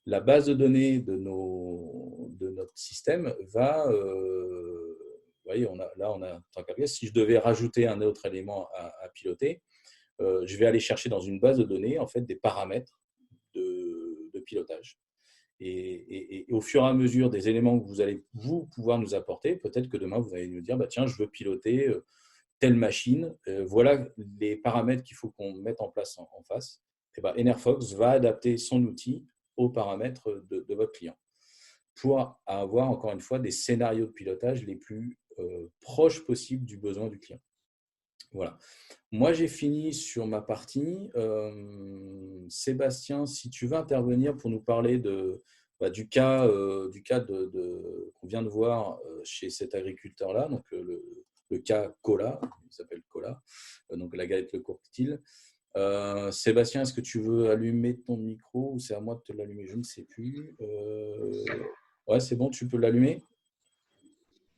la base de données de notre système va… vous voyez, on a un tank à glace. Si je devais rajouter un autre élément à piloter, je vais aller chercher dans une base de données en fait, des paramètres de pilotage. Et au fur et à mesure des éléments que vous allez pouvoir nous apporter, peut-être que demain, vous allez nous dire, tiens, je veux piloter telle machine, voilà les paramètres qu'il faut qu'on mette en place en face. Et Enerfox va adapter son outil aux paramètres de votre client pour avoir, encore une fois, des scénarios de pilotage les plus proches possibles du besoin du client. Voilà. Moi, j'ai fini sur ma partie. Sébastien, si tu veux intervenir pour nous parler du cas, qu'on vient de voir chez cet agriculteur-là, donc le cas Cola, il s'appelle Cola, donc la galette Le Courtil. Sébastien, est-ce que tu veux allumer ton micro ou c'est à moi de te l'allumer? Je ne sais plus. Ouais, c'est bon, tu peux l'allumer.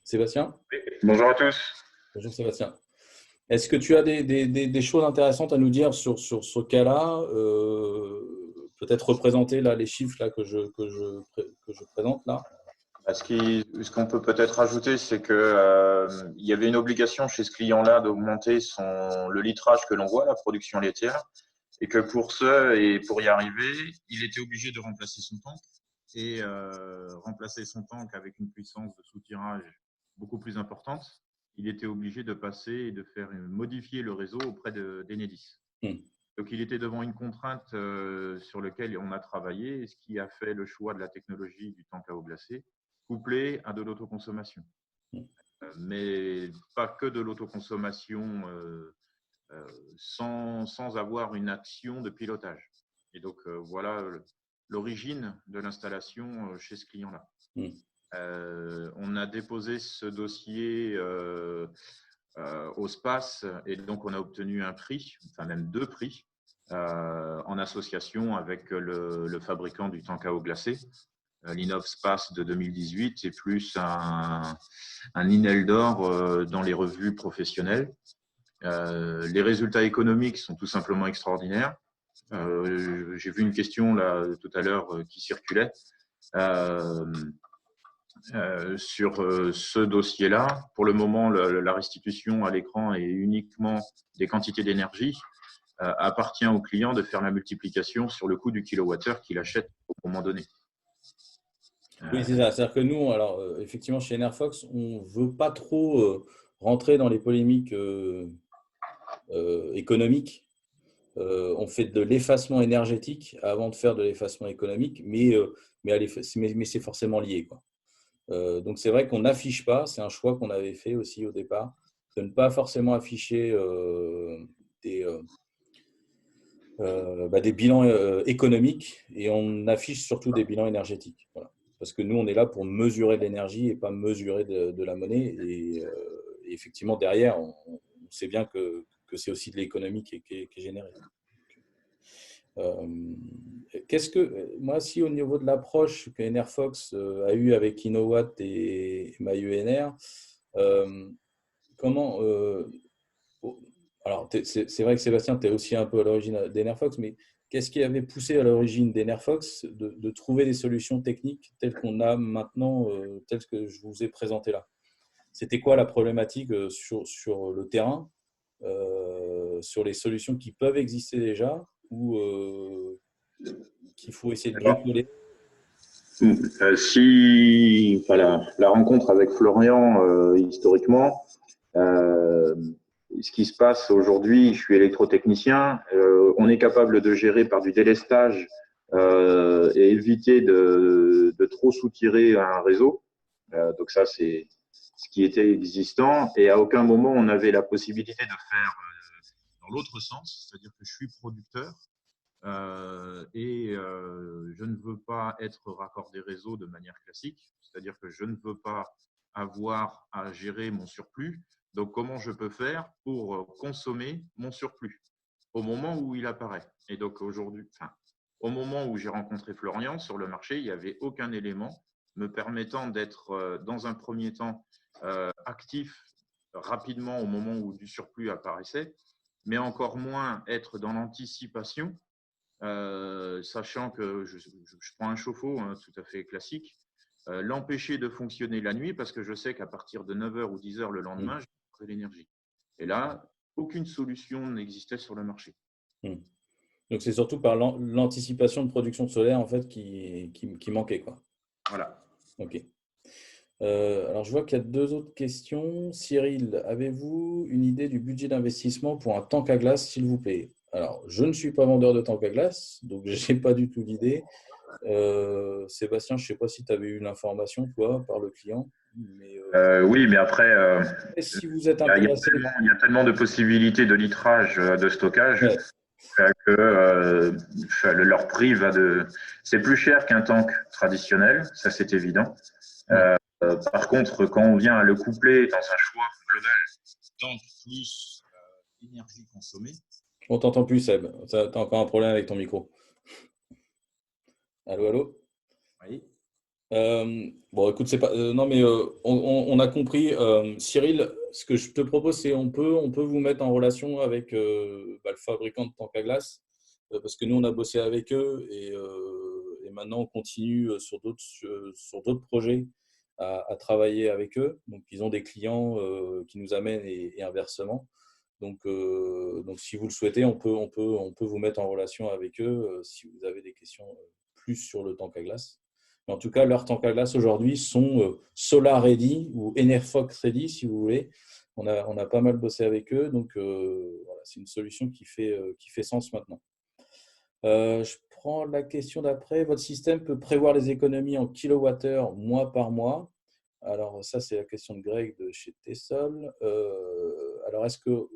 Sébastien? Bonjour à tous. Bonjour Sébastien. Est-ce que tu as des choses intéressantes à nous dire sur ce cas-là? Peut-être représenter là, les chiffres là, que je présente là. Ce qu'on peut peut-être rajouter, c'est que il y avait une obligation chez ce client-là d'augmenter le litrage que l'on voit, la production laitière, et que pour ce et pour y arriver, il était obligé de remplacer son tank et remplacer son tank avec une puissance de soutirage beaucoup plus importante. Il était obligé de passer et de faire modifier le réseau auprès d'Enedis. Donc, il était devant une contrainte sur laquelle on a travaillé, ce qui a fait le choix de la technologie du tank à eau glacée, couplé à de l'autoconsommation. Mais pas que de l'autoconsommation sans avoir une action de pilotage. Et donc, voilà l'origine de l'installation chez ce client-là. On a déposé ce dossier au SPAS et donc on a obtenu un prix, enfin même 2 prix, en association avec le fabricant du tank à eau glacée, l'Innov Space de 2018 et plus un INEL d'or dans les revues professionnelles. Les résultats économiques sont tout simplement extraordinaires. J'ai vu une question là tout à l'heure qui circulait sur ce dossier-là. Pour le moment, la restitution à l'écran est uniquement des quantités d'énergie. Appartient au client de faire la multiplication sur le coût du kilowattheure qu'il achète au moment donné. Oui, c'est ça. C'est-à-dire que nous, alors, effectivement, chez Enerfox, on ne veut pas trop rentrer dans les polémiques économiques. On fait de l'effacement énergétique avant de faire de l'effacement économique, mais c'est forcément lié, quoi. Donc, c'est vrai qu'on n'affiche pas. C'est un choix qu'on avait fait aussi au départ, de ne pas forcément afficher des bilans économiques, et on affiche surtout des bilans énergétiques. Voilà. Parce que nous, on est là pour mesurer de l'énergie et pas mesurer de la monnaie. Et effectivement, derrière, on sait bien que c'est aussi de l'économie qui est générée. Moi, si au niveau de l'approche que Enerfox a eue avec Innowatt et MyENR, comment alors, c'est vrai que Sébastien, tu es aussi un peu à l'origine d'Enerfox, mais qu'est-ce qui avait poussé à l'origine d'Enerfox de trouver des solutions techniques telles qu'on a maintenant, telles que je vous ai présentées là? C'était quoi la problématique sur le terrain, sur les solutions qui peuvent exister déjà ou qu'il faut essayer de bricoler? Si la rencontre avec Florian, historiquement, ce qui se passe aujourd'hui, je suis électrotechnicien, on est capable de gérer par du délestage et éviter de trop soutirer un réseau. Donc ça, c'est ce qui était existant. Et à aucun moment, on avait la possibilité de faire dans l'autre sens, c'est-à-dire que je suis producteur je ne veux pas être raccordé réseau de manière classique, c'est-à-dire que je ne veux pas avoir à gérer mon surplus. Donc, comment je peux faire pour consommer mon surplus au moment où il apparaît? Et donc, aujourd'hui, au moment où j'ai rencontré Florian sur le marché, il n'y avait aucun élément me permettant d'être, dans un premier temps, actif rapidement au moment où du surplus apparaissait, mais encore moins être dans l'anticipation, sachant que je prends un chauffe-eau tout à fait classique, l'empêcher de fonctionner la nuit parce que je sais qu'à partir de 9h ou 10h le lendemain, j'ai de l'énergie. Et là, aucune solution n'existait sur le marché. Donc, c'est surtout par l'anticipation de production solaire en fait, qui manquait, quoi. Voilà. Ok. Alors, je vois qu'il y a 2 autres questions. Cyril, avez-vous une idée du budget d'investissement pour un tank à glace, s'il vous plaît? Alors, je ne suis pas vendeur de tank à glace, donc je n'ai pas du tout l'idée. Sébastien, je ne sais pas si tu avais eu l'information, toi, par le client. Mais, oui, mais après, si vous êtes il intéressé… y a tellement de possibilités de litrage, de stockage, Ouais. que leur prix va de… C'est plus cher qu'un tank traditionnel, ça c'est évident. Par contre, quand on vient à le coupler dans un choix global, tank plus énergie consommée… On ne t'entend plus, Seb. Tu as encore un problème avec ton micro. Allô, allô? Oui. Bon, écoute, c'est pas, non, mais on a compris. Cyril, ce que je te propose, c'est on peut vous mettre en relation avec le fabricant de tank à glace, parce que nous, on a bossé avec eux et maintenant, on continue sur d'autres projets à travailler avec eux. Donc, ils ont des clients qui nous amènent et inversement. Donc, si vous le souhaitez, on peut vous mettre en relation avec eux si vous avez des questions plus sur le tank à glace. Mais en tout cas, leurs tanks à glace aujourd'hui sont Solar Ready ou Enerfox Ready, si vous voulez. On a pas mal bossé avec eux. Donc, voilà, c'est une solution qui fait sens maintenant. Je prends la question d'après. Votre système peut prévoir les économies en kilowattheure mois par mois. Alors, ça, c'est la question de Greg de chez Tessol. Alors, est-ce que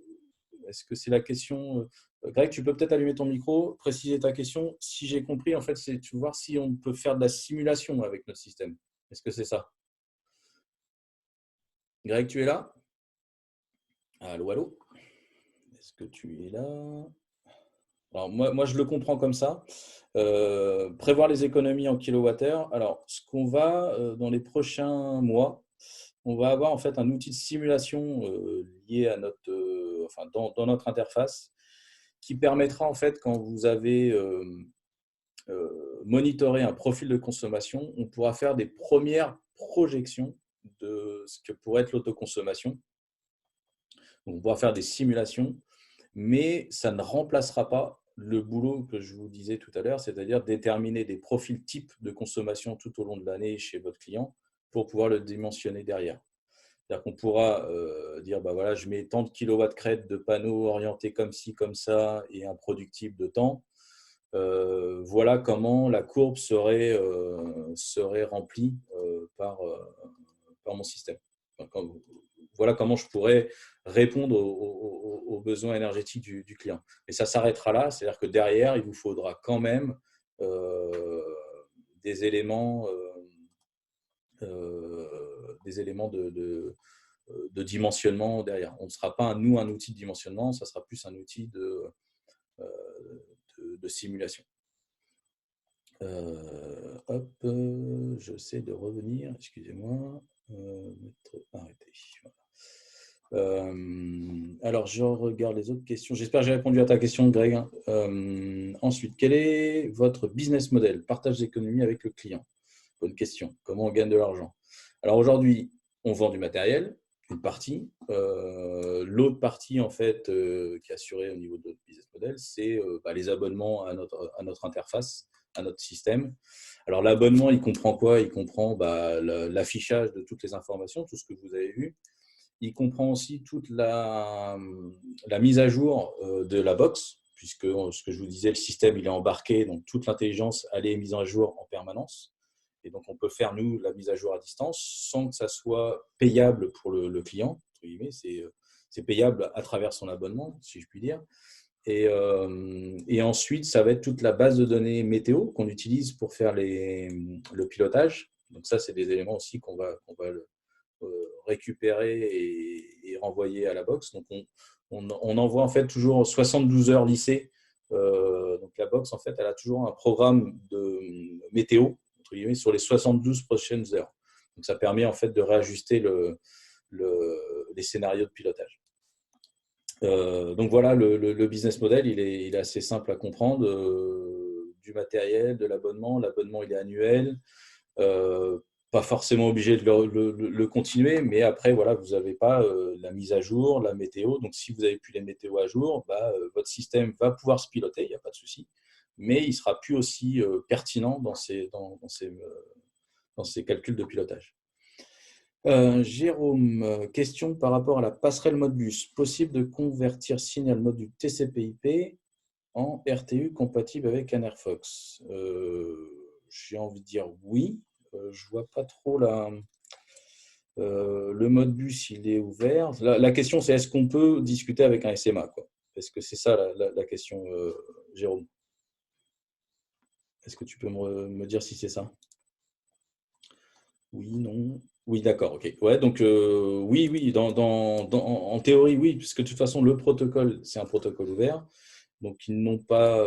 c'est la question Greg, tu peux peut-être allumer ton micro, préciser ta question. Si j'ai compris, en fait, c'est de voir si on peut faire de la simulation avec notre système. Est-ce que c'est ça? Greg, tu es là? Allô, allô? Est-ce que tu es là? Alors, moi, je le comprends comme ça. Prévoir les économies en kilowattheure. Alors, ce qu'on va, dans les prochains mois, on va avoir en fait un outil de simulation lié à dans notre interface qui permettra en fait, quand vous avez monitoré un profil de consommation, on pourra faire des premières projections de ce que pourrait être l'autoconsommation. Donc, on pourra faire des simulations, mais ça ne remplacera pas le boulot que je vous disais tout à l'heure, c'est-à-dire déterminer des profils types de consommation tout au long de l'année chez votre client pour pouvoir le dimensionner derrière. C'est-à-dire qu'on pourra dire, bah voilà, je mets tant de kilowatts crête de panneaux orientés comme ci, comme ça, et un productible de temps. Voilà comment la courbe serait remplie par mon système. Enfin, voilà comment je pourrais répondre aux besoins énergétiques du client. Et ça s'arrêtera là, c'est-à-dire que derrière, il vous faudra quand même des éléments, de dimensionnement derrière. On ne sera pas, nous, un outil de dimensionnement, ça sera plus un outil de simulation. Hop, j'essaie de revenir, excusez-moi, arrêter. Voilà. Alors, je regarde les autres questions. J'espère que j'ai répondu à ta question, Greg. Ensuite, quel est votre business model? Partage d'économie avec le client. Bonne question. Comment on gagne de l'argent? Alors aujourd'hui, on vend du matériel, une partie. L'autre partie, en fait, qui est assurée au niveau de notre business model, c'est les abonnements à notre interface, à notre système. Alors l'abonnement, il comprend quoi? Il comprend l'affichage de toutes les informations, tout ce que vous avez vu. Il comprend aussi toute la mise à jour de la box, puisque ce que je vous disais, le système il est embarqué, donc toute l'intelligence elle est mise à jour en permanence. Et donc on peut faire nous la mise à jour à distance sans que ça soit payable pour le client. C'est payable à travers son abonnement, si je puis dire. Et ensuite, ça va être toute la base de données météo qu'on utilise pour faire le pilotage. Donc ça, c'est des éléments aussi qu'on va récupérer et renvoyer à la box. Donc, on envoie en fait toujours 72 heures lissées. Donc, la box, en fait, elle a toujours un programme de météo entre guillemets, sur les 72 prochaines heures. Donc, ça permet en fait de réajuster les scénarios de pilotage. Donc, voilà, le business model, il est assez simple à comprendre. Du matériel, de l'abonnement. L'abonnement, il est annuel. Pas forcément obligé de le continuer, mais après, voilà, vous n'avez pas la mise à jour, la météo. Donc, si vous n'avez plus les météos à jour, votre système va pouvoir se piloter, il n'y a pas de souci, mais il ne sera plus aussi pertinent dans ses calculs de pilotage. Jérôme, question par rapport à la passerelle Modbus. Possible de convertir signal module TCP/IP en RTU compatible avec Enerfox? J'ai envie de dire oui. Je ne vois pas trop le Modbus, il est ouvert. La question, c'est est-ce qu'on peut discuter avec un SMA, quoi? Est-ce que c'est ça la question, Jérôme? Est-ce que tu peux me dire si c'est ça? Oui, non. Oui, d'accord, ok. Ouais, donc oui, en théorie, oui, puisque de toute façon, le protocole, c'est un protocole ouvert. Donc, ils n'ont pas.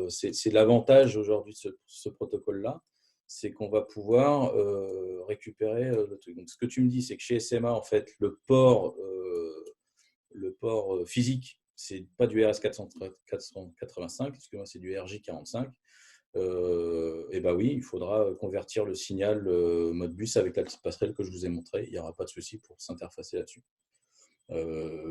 C'est l'avantage aujourd'hui de ce protocole-là, c'est qu'on va pouvoir récupérer le truc. Donc, ce que tu me dis, c'est que chez SMA, en fait, le port physique, c'est pas du RS485, excuse-moi, c'est du RJ45. et bah oui, il faudra convertir le signal Modbus avec la petite passerelle que je vous ai montrée. Il n'y aura pas de souci pour s'interfacer là-dessus.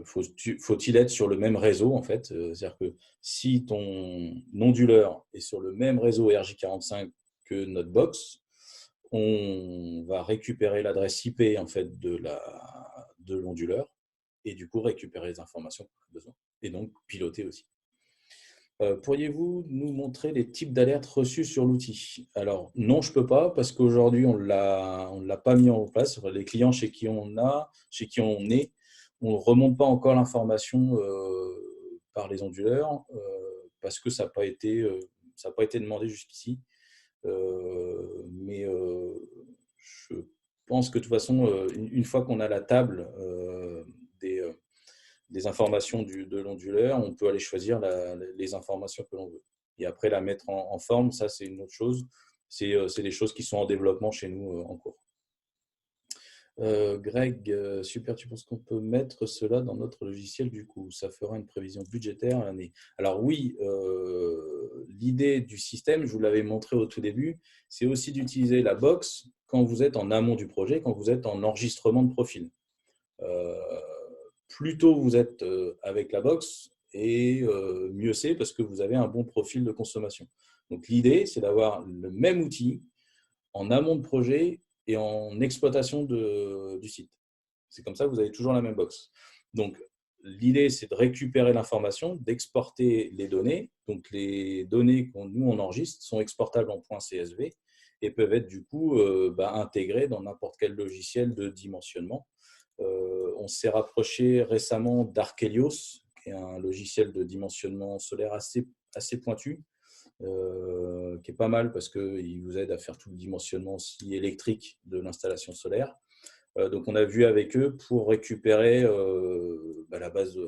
Faut-il être sur le même réseau en fait? C'est-à-dire que si ton onduleur est sur le même réseau RJ45 que notre box, on va récupérer l'adresse IP en fait de l'onduleur et du coup récupérer les informations qu'on a besoin et donc piloter aussi. Pourriez-vous nous montrer les types d'alertes reçues sur l'outil? Alors non, je ne peux pas parce qu'aujourd'hui on l'a pas mis en place. Les clients chez qui on est, on ne remonte pas encore l'information par les onduleurs parce que ça n'a pas été demandé jusqu'ici. Mais je pense que de toute façon, une fois qu'on a la table des informations de l'onduleur, on peut aller choisir les informations que l'on veut. Et après, la mettre en forme, ça, c'est une autre chose. C'est des choses qui sont en développement chez nous en cours. Greg, super, tu penses qu'on peut mettre cela dans notre logiciel du coup? Ça fera une prévision budgétaire à l'année. Alors oui, l'idée du système, je vous l'avais montré au tout début, c'est aussi d'utiliser la box quand vous êtes en amont du projet, quand vous êtes en enregistrement de profil. Plus tôt vous êtes avec la box, et mieux c'est parce que vous avez un bon profil de consommation. Donc l'idée, c'est d'avoir le même outil en amont de projet et en exploitation du site. C'est comme ça que vous avez toujours la même box. Donc, l'idée, c'est de récupérer l'information, d'exporter les données. Donc, les données que nous, on enregistre sont exportables en .csv et peuvent être du coup intégrées dans n'importe quel logiciel de dimensionnement. On s'est rapproché récemment d'Archelios, qui est un logiciel de dimensionnement solaire assez pointu, qui est pas mal parce qu'il vous aide à faire tout le dimensionnement aussi électrique de l'installation solaire. Donc, on a vu avec eux pour récupérer la base,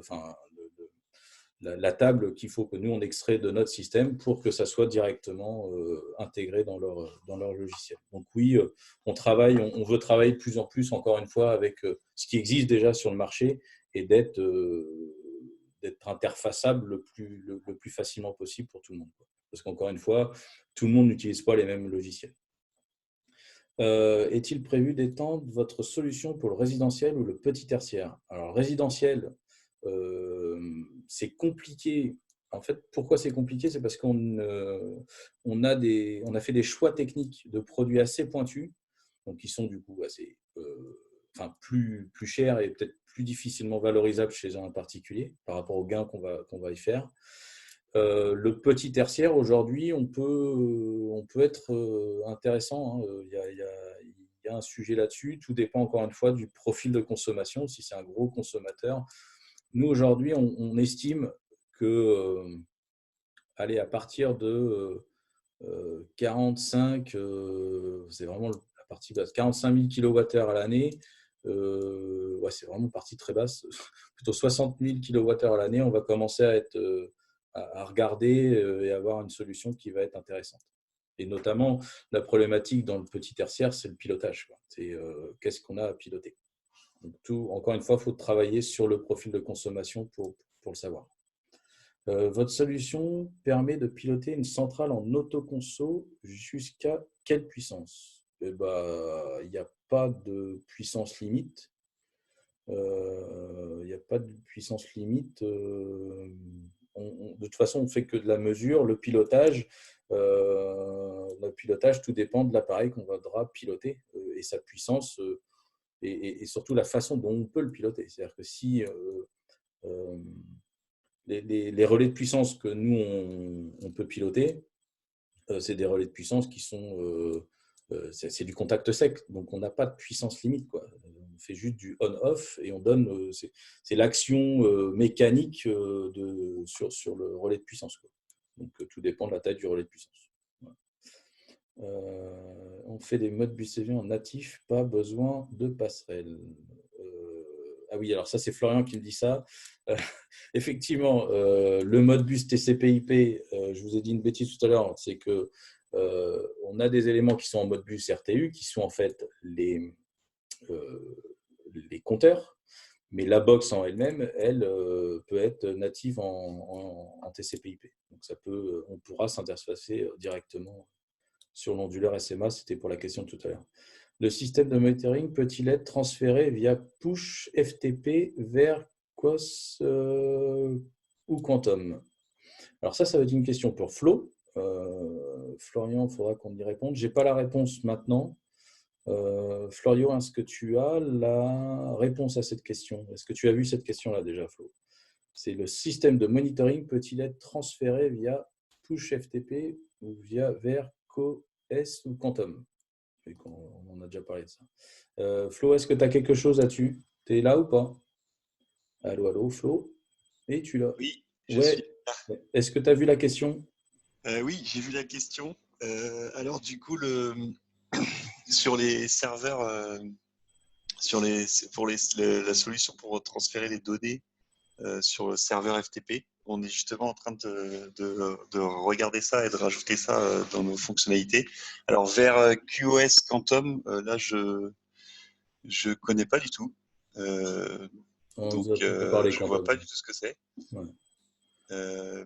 la table qu'il faut que nous, on extrait de notre système pour que ça soit directement intégré dans leur logiciel. Donc oui, on veut travailler de plus en plus, encore une fois, avec ce qui existe déjà sur le marché et d'être interfaçable le plus facilement possible pour tout le monde. Parce qu'encore une fois, tout le monde n'utilise pas les mêmes logiciels. Est-il prévu d'étendre votre solution pour le résidentiel ou le petit tertiaire? Alors, résidentiel, c'est compliqué. En fait, pourquoi c'est compliqué? C'est parce qu'on a fait des choix techniques de produits assez pointus, donc qui sont du coup assez, plus chers et peut-être plus difficilement valorisables chez un particulier par rapport aux gains qu'on va y faire. Le petit tertiaire, aujourd'hui, on peut être intéressant. Il y a un sujet là-dessus. Tout dépend encore une fois du profil de consommation, si c'est un gros consommateur. Nous, aujourd'hui, on estime que, allez, à partir de 45, c'est vraiment la partie basse, 45 000 kWh à l'année, c'est vraiment partie très basse, plutôt 60 000 kWh à l'année, on va commencer à regarder et avoir une solution qui va être intéressante. Et notamment, la problématique dans le petit tertiaire, c'est le pilotage. C'est qu'est-ce qu'on a à piloter. Donc encore une fois, il faut travailler sur le profil de consommation pour le savoir. Votre solution permet de piloter une centrale en autoconso jusqu'à quelle puissance? Il n'y a pas de puissance limite. Il n'y a pas de puissance limite. De toute façon, on ne fait que de la mesure. Le pilotage, tout dépend de l'appareil qu'on voudra piloter et sa puissance et surtout la façon dont on peut le piloter. C'est-à-dire que si les relais de puissance que nous, on peut piloter, c'est des relais de puissance qui sont… c'est du contact sec, donc on n'a pas de puissance limite, quoi. On fait juste du on-off et on donne… c'est l'action mécanique sur le relais de puissance, quoi. Donc tout dépend de la taille du relais de puissance. Voilà. On fait des modes BusCV en natif, pas besoin de passerelle. Ah oui, alors ça, c'est Florian qui me dit ça. Effectivement, le mode bus TCP/IP, je vous ai dit une bêtise tout à l'heure, c'est que on a des éléments qui sont en mode bus RTU, qui sont en fait les compteurs, mais la box en elle-même, elle peut être native en TCP/IP. Donc, on pourra s'interfacer directement sur l'onduleur SMA. C'était pour la question de tout à l'heure. Le système de monitoring peut-il être transféré via push FTP vers QoS ou Quantum? Alors ça va être une question pour Flo. Florian, il faudra qu'on y réponde. Je n'ai pas la réponse maintenant. Florian, est-ce que tu as la réponse à cette question? Est-ce que tu as vu cette question-là déjà, Flo? C'est le système de monitoring peut-il être transféré via push FTP ou vers QoS ou Quantum? On en a déjà parlé de ça. Flo, est-ce que tu as quelque chose là-dessus? Tu es là ou pas? Allô, allô, Flo? Et tu l'as? Oui, je suis Ouais. là. Est-ce que tu as vu la question? Oui, j'ai vu la question. Alors du coup, sur les serveurs, la solution pour transférer les données sur le serveur FTP, on est justement en train de regarder ça et de rajouter ça dans nos fonctionnalités. Alors vers QoS Quantum, là je connais pas du tout. On Donc nous a beaucoup parlé je vois Quantum. pas du tout ce que c'est. Ouais.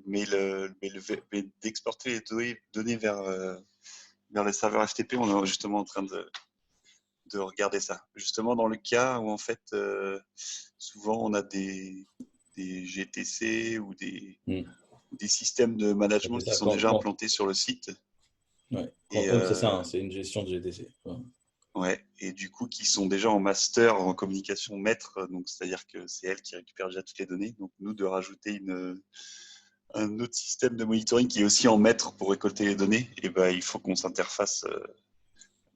Mais d'exporter les données vers les serveurs FTP, on est justement en train de regarder ça. Justement, dans le cas où en fait, souvent on a des GTC ou des systèmes de management C'est qui ça, sont déjà implantés sur le site. ouais. Et, Quantum, c'est ça, hein, c'est une gestion de GTC. Ouais. ouais, et du coup, qui sont déjà en master, en communication maître, donc c'est-à-dire que c'est elle qui récupère déjà toutes les données. Donc nous, de rajouter un autre système de monitoring qui est aussi en maître pour récolter les données, et ben, il faut qu'on s'interface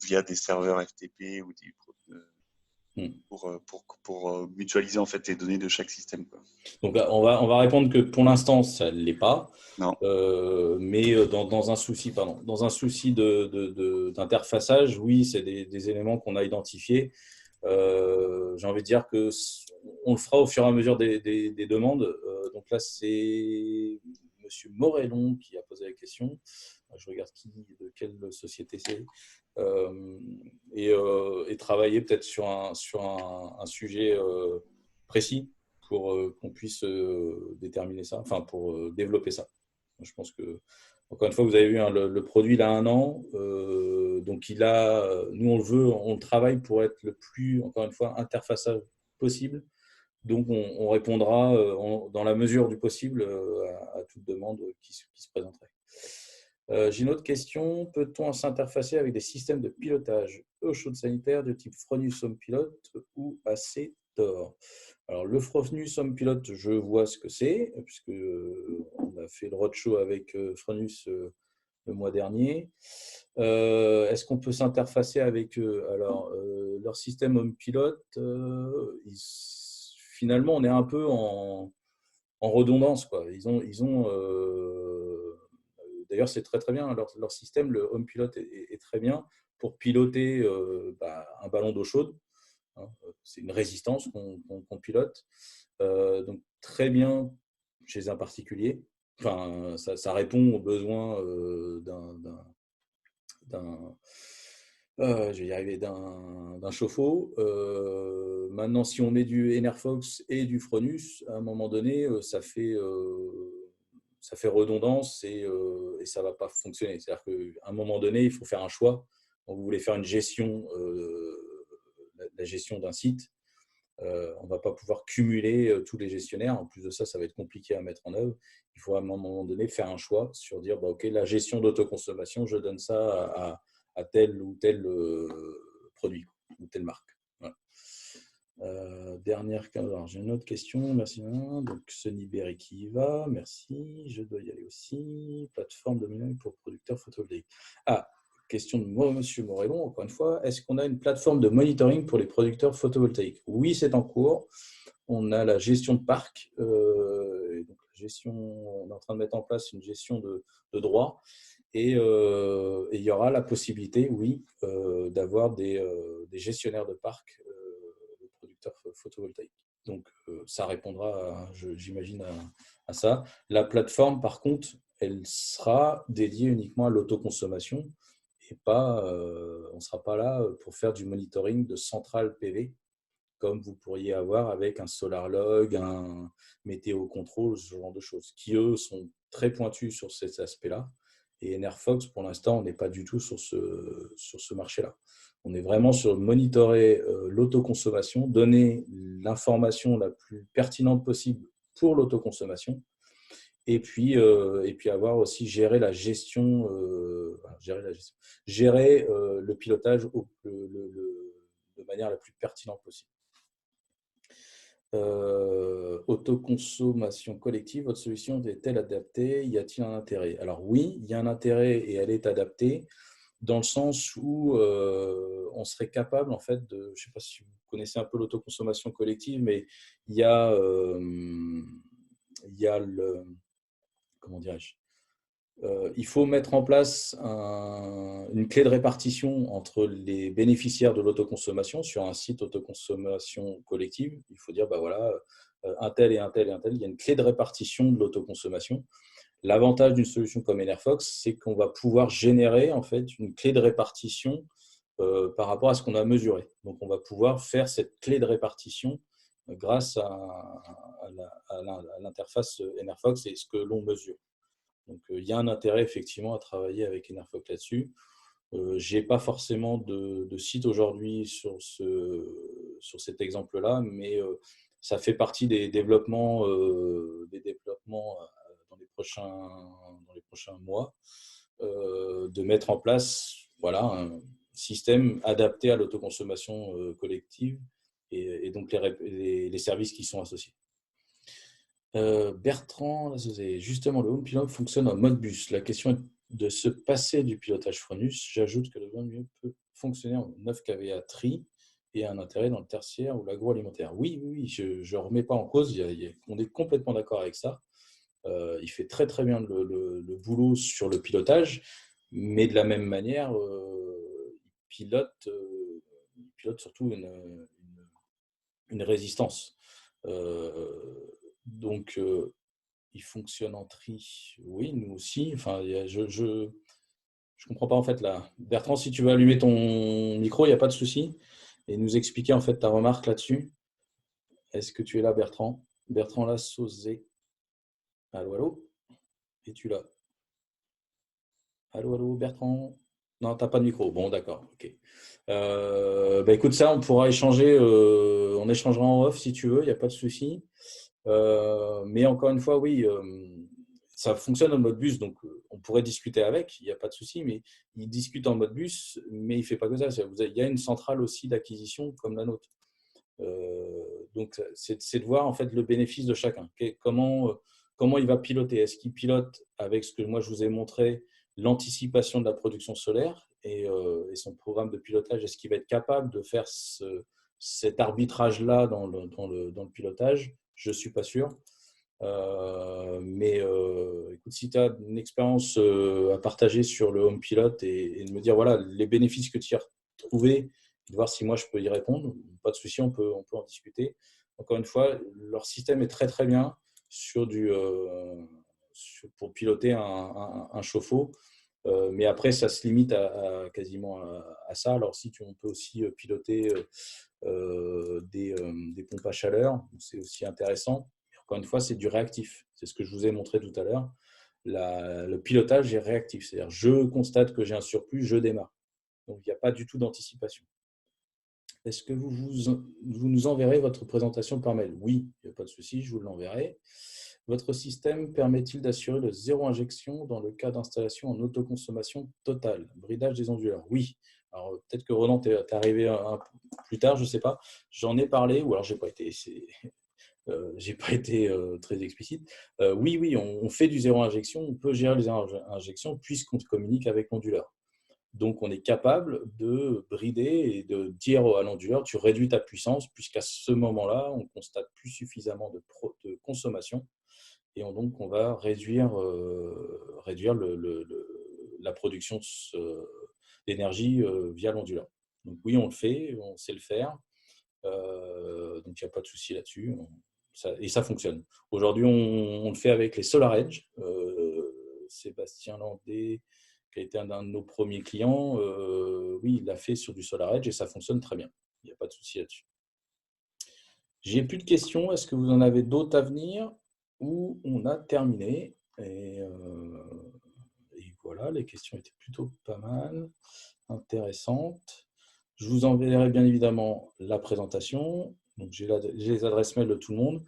via des serveurs FTP ou pour mutualiser en fait les données de chaque système, quoi. Donc là, on va répondre que pour l'instant, ça ne l'est pas. Non. Mais dans un souci, d'interfaçage, oui, c'est des éléments qu'on a identifiés. J'ai envie de dire qu'on le fera au fur et à mesure des demandes. Donc là, c'est Monsieur Morellon qui a posé la question. Je regarde de quelle société c'est. Et travailler peut-être sur un sujet précis pour qu'on puisse déterminer ça, enfin pour développer ça. Je pense que, encore une fois, vous avez vu, hein, le produit il a 1 an, donc nous on le travaille pour être le plus, encore une fois, interfaçable possible. Donc on répondra dans la mesure du possible à toute demande qui se présenterait. J'ai une autre question. Peut-on s'interfacer avec des systèmes de pilotage eau chaude sanitaire de type Fronus Home Pilot ou AC Tor? Alors, le Fronus Home Pilot, je vois ce que c'est, puisque on a fait le roadshow avec Fronus le mois dernier. Est-ce qu'on peut s'interfacer avec eux? Alors, leur système Home Pilot, finalement, on est un peu en redondance, quoi. D'ailleurs, c'est très très bien. Leur système, le Home Pilot, est très bien pour piloter un ballon d'eau chaude. Hein. C'est une résistance qu'on pilote. Donc, très bien chez un particulier. Enfin, ça répond aux besoins je vais y arriver, d'un chauffe-eau. Maintenant, si on met du Enerfox et du Fronus, à un moment donné, ça fait redondance et ça ne va pas fonctionner. C'est-à-dire qu'à un moment donné, il faut faire un choix. Quand vous voulez faire une gestion, la gestion d'un site, on ne va pas pouvoir cumuler tous les gestionnaires. En plus de ça, ça va être compliqué à mettre en œuvre. Il faut à un moment donné faire un choix sur dire, OK, la gestion d'autoconsommation, je donne ça à tel ou tel produit ou telle marque. Voilà. Alors, j'ai une autre question. Merci. Donc, Sony Berry qui y va. Merci. Je dois y aller aussi. Plateforme de monitoring pour producteurs photovoltaïques. Question de moi, Monsieur Morellon, encore une fois. Est-ce qu'on a une plateforme de monitoring pour les producteurs photovoltaïques? Oui, c'est en cours. On a la gestion de parc. Et donc, on est en train de mettre en place une gestion de droits. Et il y aura la possibilité, oui, d'avoir des gestionnaires de parc de producteurs photovoltaïques. Donc, ça répondra, j'imagine, à ça. La plateforme, par contre, elle sera dédiée uniquement à l'autoconsommation et on ne sera pas là pour faire du monitoring de centrales PV, comme vous pourriez avoir avec un SolarLog, un Météo Control, ce genre de choses, qui eux sont très pointus sur cet aspect-là. Et Enerfox, pour l'instant, on n'est pas du tout sur ce marché-là. On est vraiment sur monitorer l'autoconsommation, donner l'information la plus pertinente possible pour l'autoconsommation, et puis avoir aussi géré la gestion, gérer le pilotage de manière la plus pertinente possible. Autoconsommation collective, votre solution est-elle adaptée? Y a-t-il un intérêt? Alors oui, il y a un intérêt et elle est adaptée dans le sens où on serait capable, en fait, je ne sais pas si vous connaissez un peu l'autoconsommation collective, mais il y a le, comment dirais-je, il faut mettre en place une clé de répartition entre les bénéficiaires de l'autoconsommation sur un site autoconsommation collective. Il faut dire, bah voilà, un tel et un tel et un tel, il y a une clé de répartition de l'autoconsommation. L'avantage d'une solution comme Enerfox, c'est qu'on va pouvoir générer en fait une clé de répartition par rapport à ce qu'on a mesuré. Donc, on va pouvoir faire cette clé de répartition grâce à l'interface Enerfox et ce que l'on mesure. Donc, il y a un intérêt effectivement à travailler avec Enerfox là-dessus. Je n'ai pas forcément de site aujourd'hui sur cet exemple-là, mais ça fait partie des développements dans les prochains mois, de mettre en place voilà, un système adapté à l'autoconsommation collective et donc les services qui sont associés. Bertrand, justement, le Home Pilot fonctionne en mode bus. La question est de se passer du pilotage Fronus. J'ajoute que le Home Pilot peut fonctionner en 9 kVA tri et a un intérêt dans le tertiaire ou l'agroalimentaire. Oui, je ne remets pas en cause. On est complètement d'accord avec ça. Il fait très très bien le boulot sur le pilotage, mais de la même manière, il pilote surtout une résistance. Donc, il fonctionne en tri. Oui, nous aussi. Enfin, je comprends pas en fait là. Bertrand, si tu veux allumer ton micro, il n'y a pas de souci. Et nous expliquer en fait ta remarque là-dessus. Est-ce que tu es là, Bertrand? Bertrand Lassauzé. Allô, allô? Es-tu là? Allô, Bertrand? Non, tu n'as pas de micro. Bon, d'accord. Ok. Écoute, ça, on pourra échanger. On échangera en off si tu veux, il n'y a pas de souci. Mais encore une fois, oui, ça fonctionne en mode bus, donc on pourrait discuter avec, il n'y a pas de souci, mais il discute en mode bus, mais il ne fait pas que ça. Il y a une centrale aussi d'acquisition comme la nôtre. Donc, c'est de voir en fait le bénéfice de chacun. Comment il va piloter? Est-ce qu'il pilote avec ce que moi je vous ai montré, l'anticipation de la production solaire et son programme de pilotage? Est-ce qu'il va être capable de faire cet arbitrage-là dans le pilotage? Je ne suis pas sûr. Mais écoute, si tu as une expérience à partager sur le Home Pilot et de me dire voilà, les bénéfices que tu y as retrouvés, de voir si moi je peux y répondre, pas de souci, on peut en discuter. Encore une fois, leur système est très très bien pour piloter un chauffe-eau. Mais après, ça se limite quasiment à ça. Alors, si on peut aussi piloter des pompes à chaleur, c'est aussi intéressant. Encore une fois, c'est du réactif. C'est ce que je vous ai montré tout à l'heure. Le pilotage est réactif. C'est-à-dire, je constate que j'ai un surplus, je démarre. Donc, il n'y a pas du tout d'anticipation. Est-ce que vous nous enverrez votre présentation par mail? Oui, il n'y a pas de souci, je vous l'enverrai. Votre système permet-il d'assurer le zéro injection dans le cas d'installation en autoconsommation totale? Bridage des onduleurs? Oui. Alors, peut-être que Roland, tu es arrivé un peu plus tard, je ne sais pas. J'en ai parlé, ou alors je n'ai pas été, très explicite. Oui, on fait du zéro injection, on peut gérer les injections puisqu'on communique avec l'onduleur. Donc, on est capable de brider et de dire à l'onduleur, tu réduis ta puissance, puisqu'à ce moment-là, on constate plus suffisamment de consommation. Et donc, on va réduire la production d'énergie via l'onduleur. Donc, oui, on le fait, on sait le faire. Donc, il n'y a pas de souci là-dessus. Et ça fonctionne. Aujourd'hui, on le fait avec les SolarEdge. Sébastien Landé, qui a été un de nos premiers clients, oui, il l'a fait sur du SolarEdge et ça fonctionne très bien. Il n'y a pas de souci là-dessus. J'ai plus de questions. Est-ce que vous en avez d'autres à venir ou on a terminé? Et voilà, les questions étaient plutôt pas mal, intéressantes. Je vous enverrai bien évidemment la présentation. Donc, j'ai les adresses mail de tout le monde.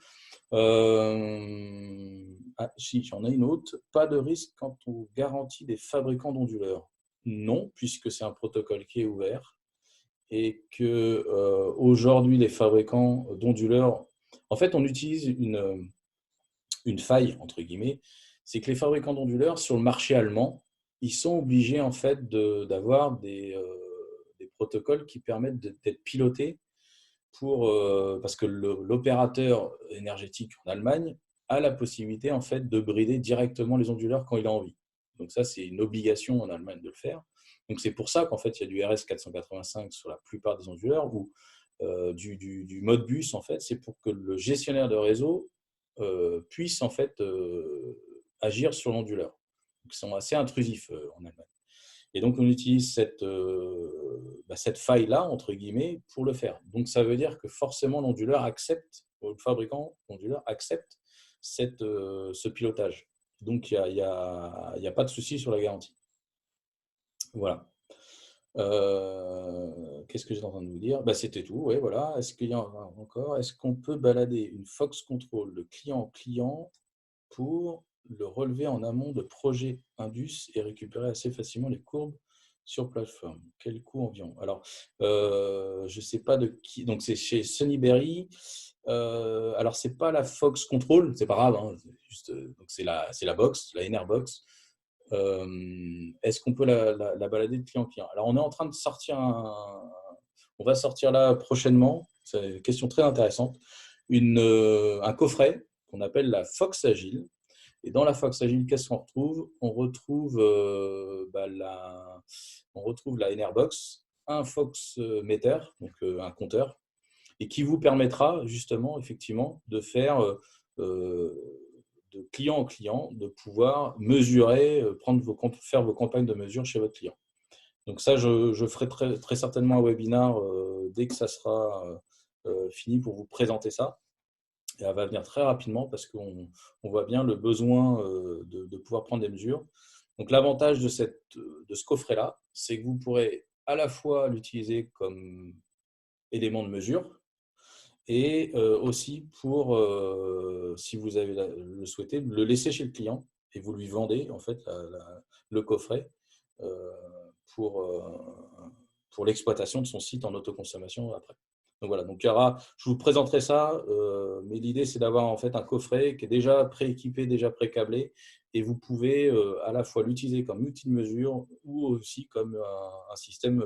Ah, si, j'en ai une autre. Pas de risque quant aux garanties des fabricants d'onduleurs. Non, puisque c'est un protocole qui est ouvert et que aujourd'hui, les fabricants d'onduleurs, en fait, on utilise une faille, entre guillemets, c'est que les fabricants d'onduleurs, sur le marché allemand, ils sont obligés en fait d'avoir des protocoles qui permettent d'être pilotés parce que l'opérateur énergétique en Allemagne a la possibilité en fait de brider directement les onduleurs quand il a envie. Donc ça, c'est une obligation en Allemagne de le faire. Donc c'est pour ça qu'en fait, il y a du RS 485 sur la plupart des onduleurs ou du Modbus, en fait, c'est pour que le gestionnaire de réseau puisse en fait agir sur l'onduleur. Ils sont assez intrusifs en Allemagne. Et donc, on utilise cette faille-là, entre guillemets, pour le faire. Donc, ça veut dire que forcément, l'onduleur accepte, le fabricant onduleur accepte ce pilotage. Donc, il n'y a pas de souci sur la garantie. Voilà. Qu'est-ce que j'étais en train de vous dire? C'était tout. Ouais, voilà. Est-ce qu'il y en a encore? Est-ce qu'on peut balader une Fox Control de client en client pour le relever en amont de projets Indus et récupérer assez facilement les courbes sur plateforme? Quel coût environ? Alors, je ne sais pas de qui. Donc, c'est chez Sunnyberry. Alors, ce n'est pas la Fox Control, c'est pas grave. Hein, donc, c'est la box, la NR Box. Est-ce qu'on peut la balader de client en client? Alors, on est en train de sortir on va sortir là prochainement. C'est une question très intéressante. Un coffret qu'on appelle la Fox Agile. Et dans la Fox Agile, qu'est-ce qu'on retrouve? On retrouve la NRBox, un Fox Meter, donc un compteur, et qui vous permettra justement, effectivement, de faire de client en client, de pouvoir mesurer, faire vos campagnes de mesure chez votre client. Donc ça, je ferai très, très certainement un webinar dès que ça sera fini pour vous présenter ça. Et elle va venir très rapidement parce qu'on voit bien le besoin de pouvoir prendre des mesures. Donc l'avantage de ce coffret-là, c'est que vous pourrez à la fois l'utiliser comme élément de mesure et aussi pour, si vous avez le souhaité, le laisser chez le client et vous lui vendez en fait le coffret euh, pour, euh, pour l'exploitation de son site en autoconsommation après. Donc voilà, donc je vous présenterai ça, mais l'idée c'est d'avoir en fait un coffret qui est déjà prééquipé, déjà précablé, et vous pouvez à la fois l'utiliser comme outil de mesure ou aussi comme un système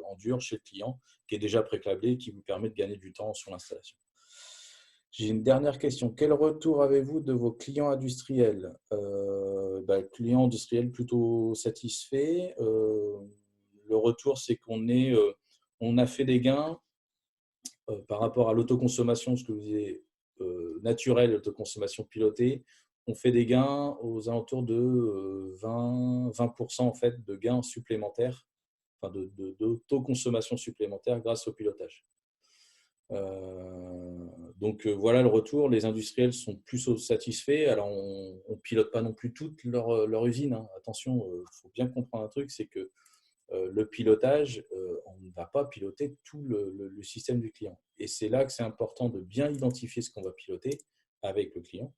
en dur chez le client qui est déjà précablé et qui vous permet de gagner du temps sur l'installation. J'ai une dernière question. Quel retour avez-vous de vos clients industriels? Clients industriels plutôt satisfaits. Le retour, c'est on a fait des gains par rapport à l'autoconsommation, ce que vous disiez, naturelle, l'autoconsommation pilotée. On fait des gains aux alentours de 20% en fait, de gains supplémentaires, enfin d'autoconsommation supplémentaire grâce au pilotage. Donc voilà le retour. Les industriels sont plus satisfaits. Alors on ne pilote pas non plus toute leur usine. Hein. Attention, il faut bien comprendre un truc, c'est que le pilotage, on ne va pas piloter tout le système du client. Et c'est là que c'est important de bien identifier ce qu'on va piloter avec le client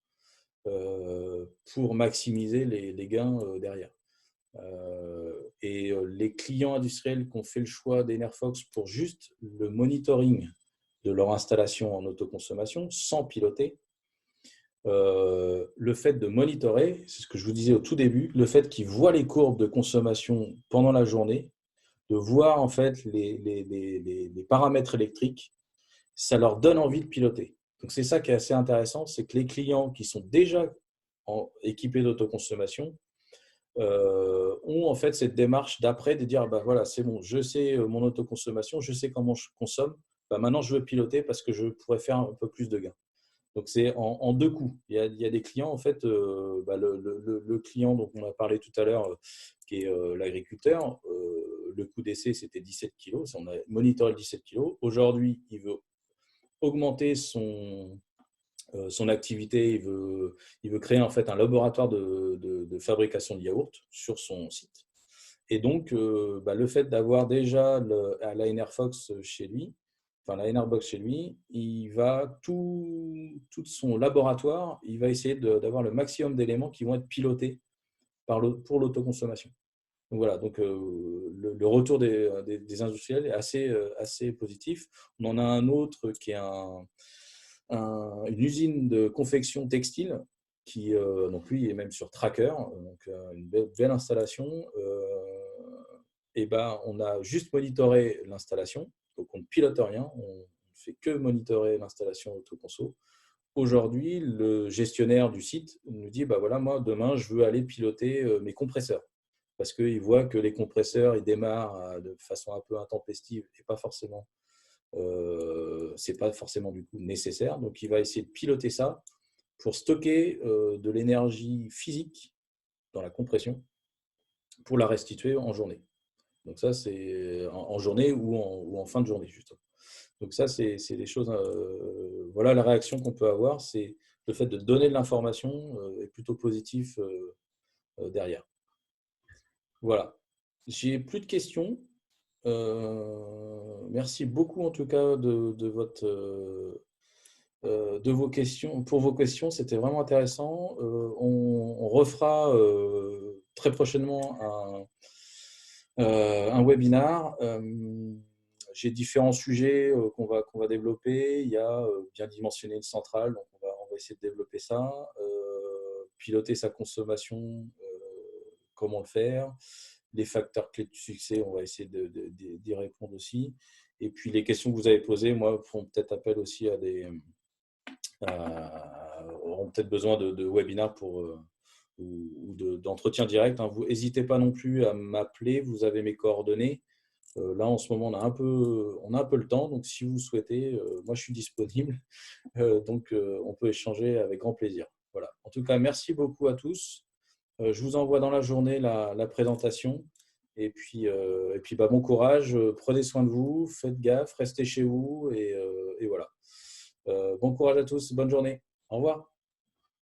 pour maximiser les gains derrière. Les clients industriels qui ont fait le choix d'Enerfox pour juste le monitoring de leur installation en autoconsommation sans piloter, le fait de monitorer, c'est ce que je vous disais au tout début, le fait qu'ils voient les courbes de consommation pendant la journée, de voir en fait les paramètres électriques, ça leur donne envie de piloter. Donc c'est ça qui est assez intéressant, c'est que les clients qui sont déjà équipés d'autoconsommation ont en fait cette démarche d'après de dire voilà, c'est bon, je sais mon autoconsommation, je sais comment je consomme, maintenant je veux piloter parce que je pourrais faire un peu plus de gains. Donc c'est en deux coups. Il y a des clients en fait, le client dont on a parlé tout à l'heure, qui est l'agriculteur, le coût d'essai c'était 17 kg, on a monitoré le 17 kg. Aujourd'hui, il veut augmenter son activité, il veut créer en fait un laboratoire de fabrication de yaourts sur son site. Et donc, le fait d'avoir déjà l'ANR Fox chez lui, enfin l'ANR Box chez lui, il va tout son laboratoire, il va essayer d'avoir le maximum d'éléments qui vont être pilotés pour l'autoconsommation. Donc voilà, donc le retour des industriels est assez positif. On en a un autre qui est une usine de confection textile qui, donc lui, est même sur Tracker, donc une belle installation. Et on a juste monitoré l'installation, donc on ne pilote rien, on ne fait que monitorer l'installation autoconso. Aujourd'hui, le gestionnaire du site nous dit, voilà, moi, demain, je veux aller piloter mes compresseurs parce qu'il voit que les compresseurs, ils démarrent de façon un peu intempestive et pas forcément, c'est pas forcément du coup nécessaire. Donc, il va essayer de piloter ça pour stocker de l'énergie physique dans la compression pour la restituer en journée. Donc ça, c'est en journée ou en fin de journée, justement. Donc ça, c'est des choses… voilà la réaction qu'on peut avoir, c'est le fait de donner de l'information est plutôt positif derrière. Voilà. J'ai plus de questions. Merci beaucoup en tout cas de vos questions. Pour vos questions, c'était vraiment intéressant. On refera très prochainement un webinar. J'ai différents sujets qu'on va développer. Il y a bien dimensionner une centrale, donc on va essayer de développer ça. Piloter sa consommation, comment le faire. Les facteurs clés de succès, on va essayer d'y répondre aussi. Et puis les questions que vous avez posées, moi, font peut-être appel aussi à auront peut-être besoin de webinars ou d'entretien direct. Vous n'hésitez pas non plus à m'appeler, vous avez mes coordonnées. Là, en ce moment, on a un peu le temps, donc si vous souhaitez, moi je suis disponible, donc on peut échanger avec grand plaisir. Voilà. En tout cas, merci beaucoup à tous. Je vous envoie dans la journée la présentation. Et puis bon courage, prenez soin de vous, faites gaffe, restez chez vous et voilà. Bon courage à tous, bonne journée. Au revoir.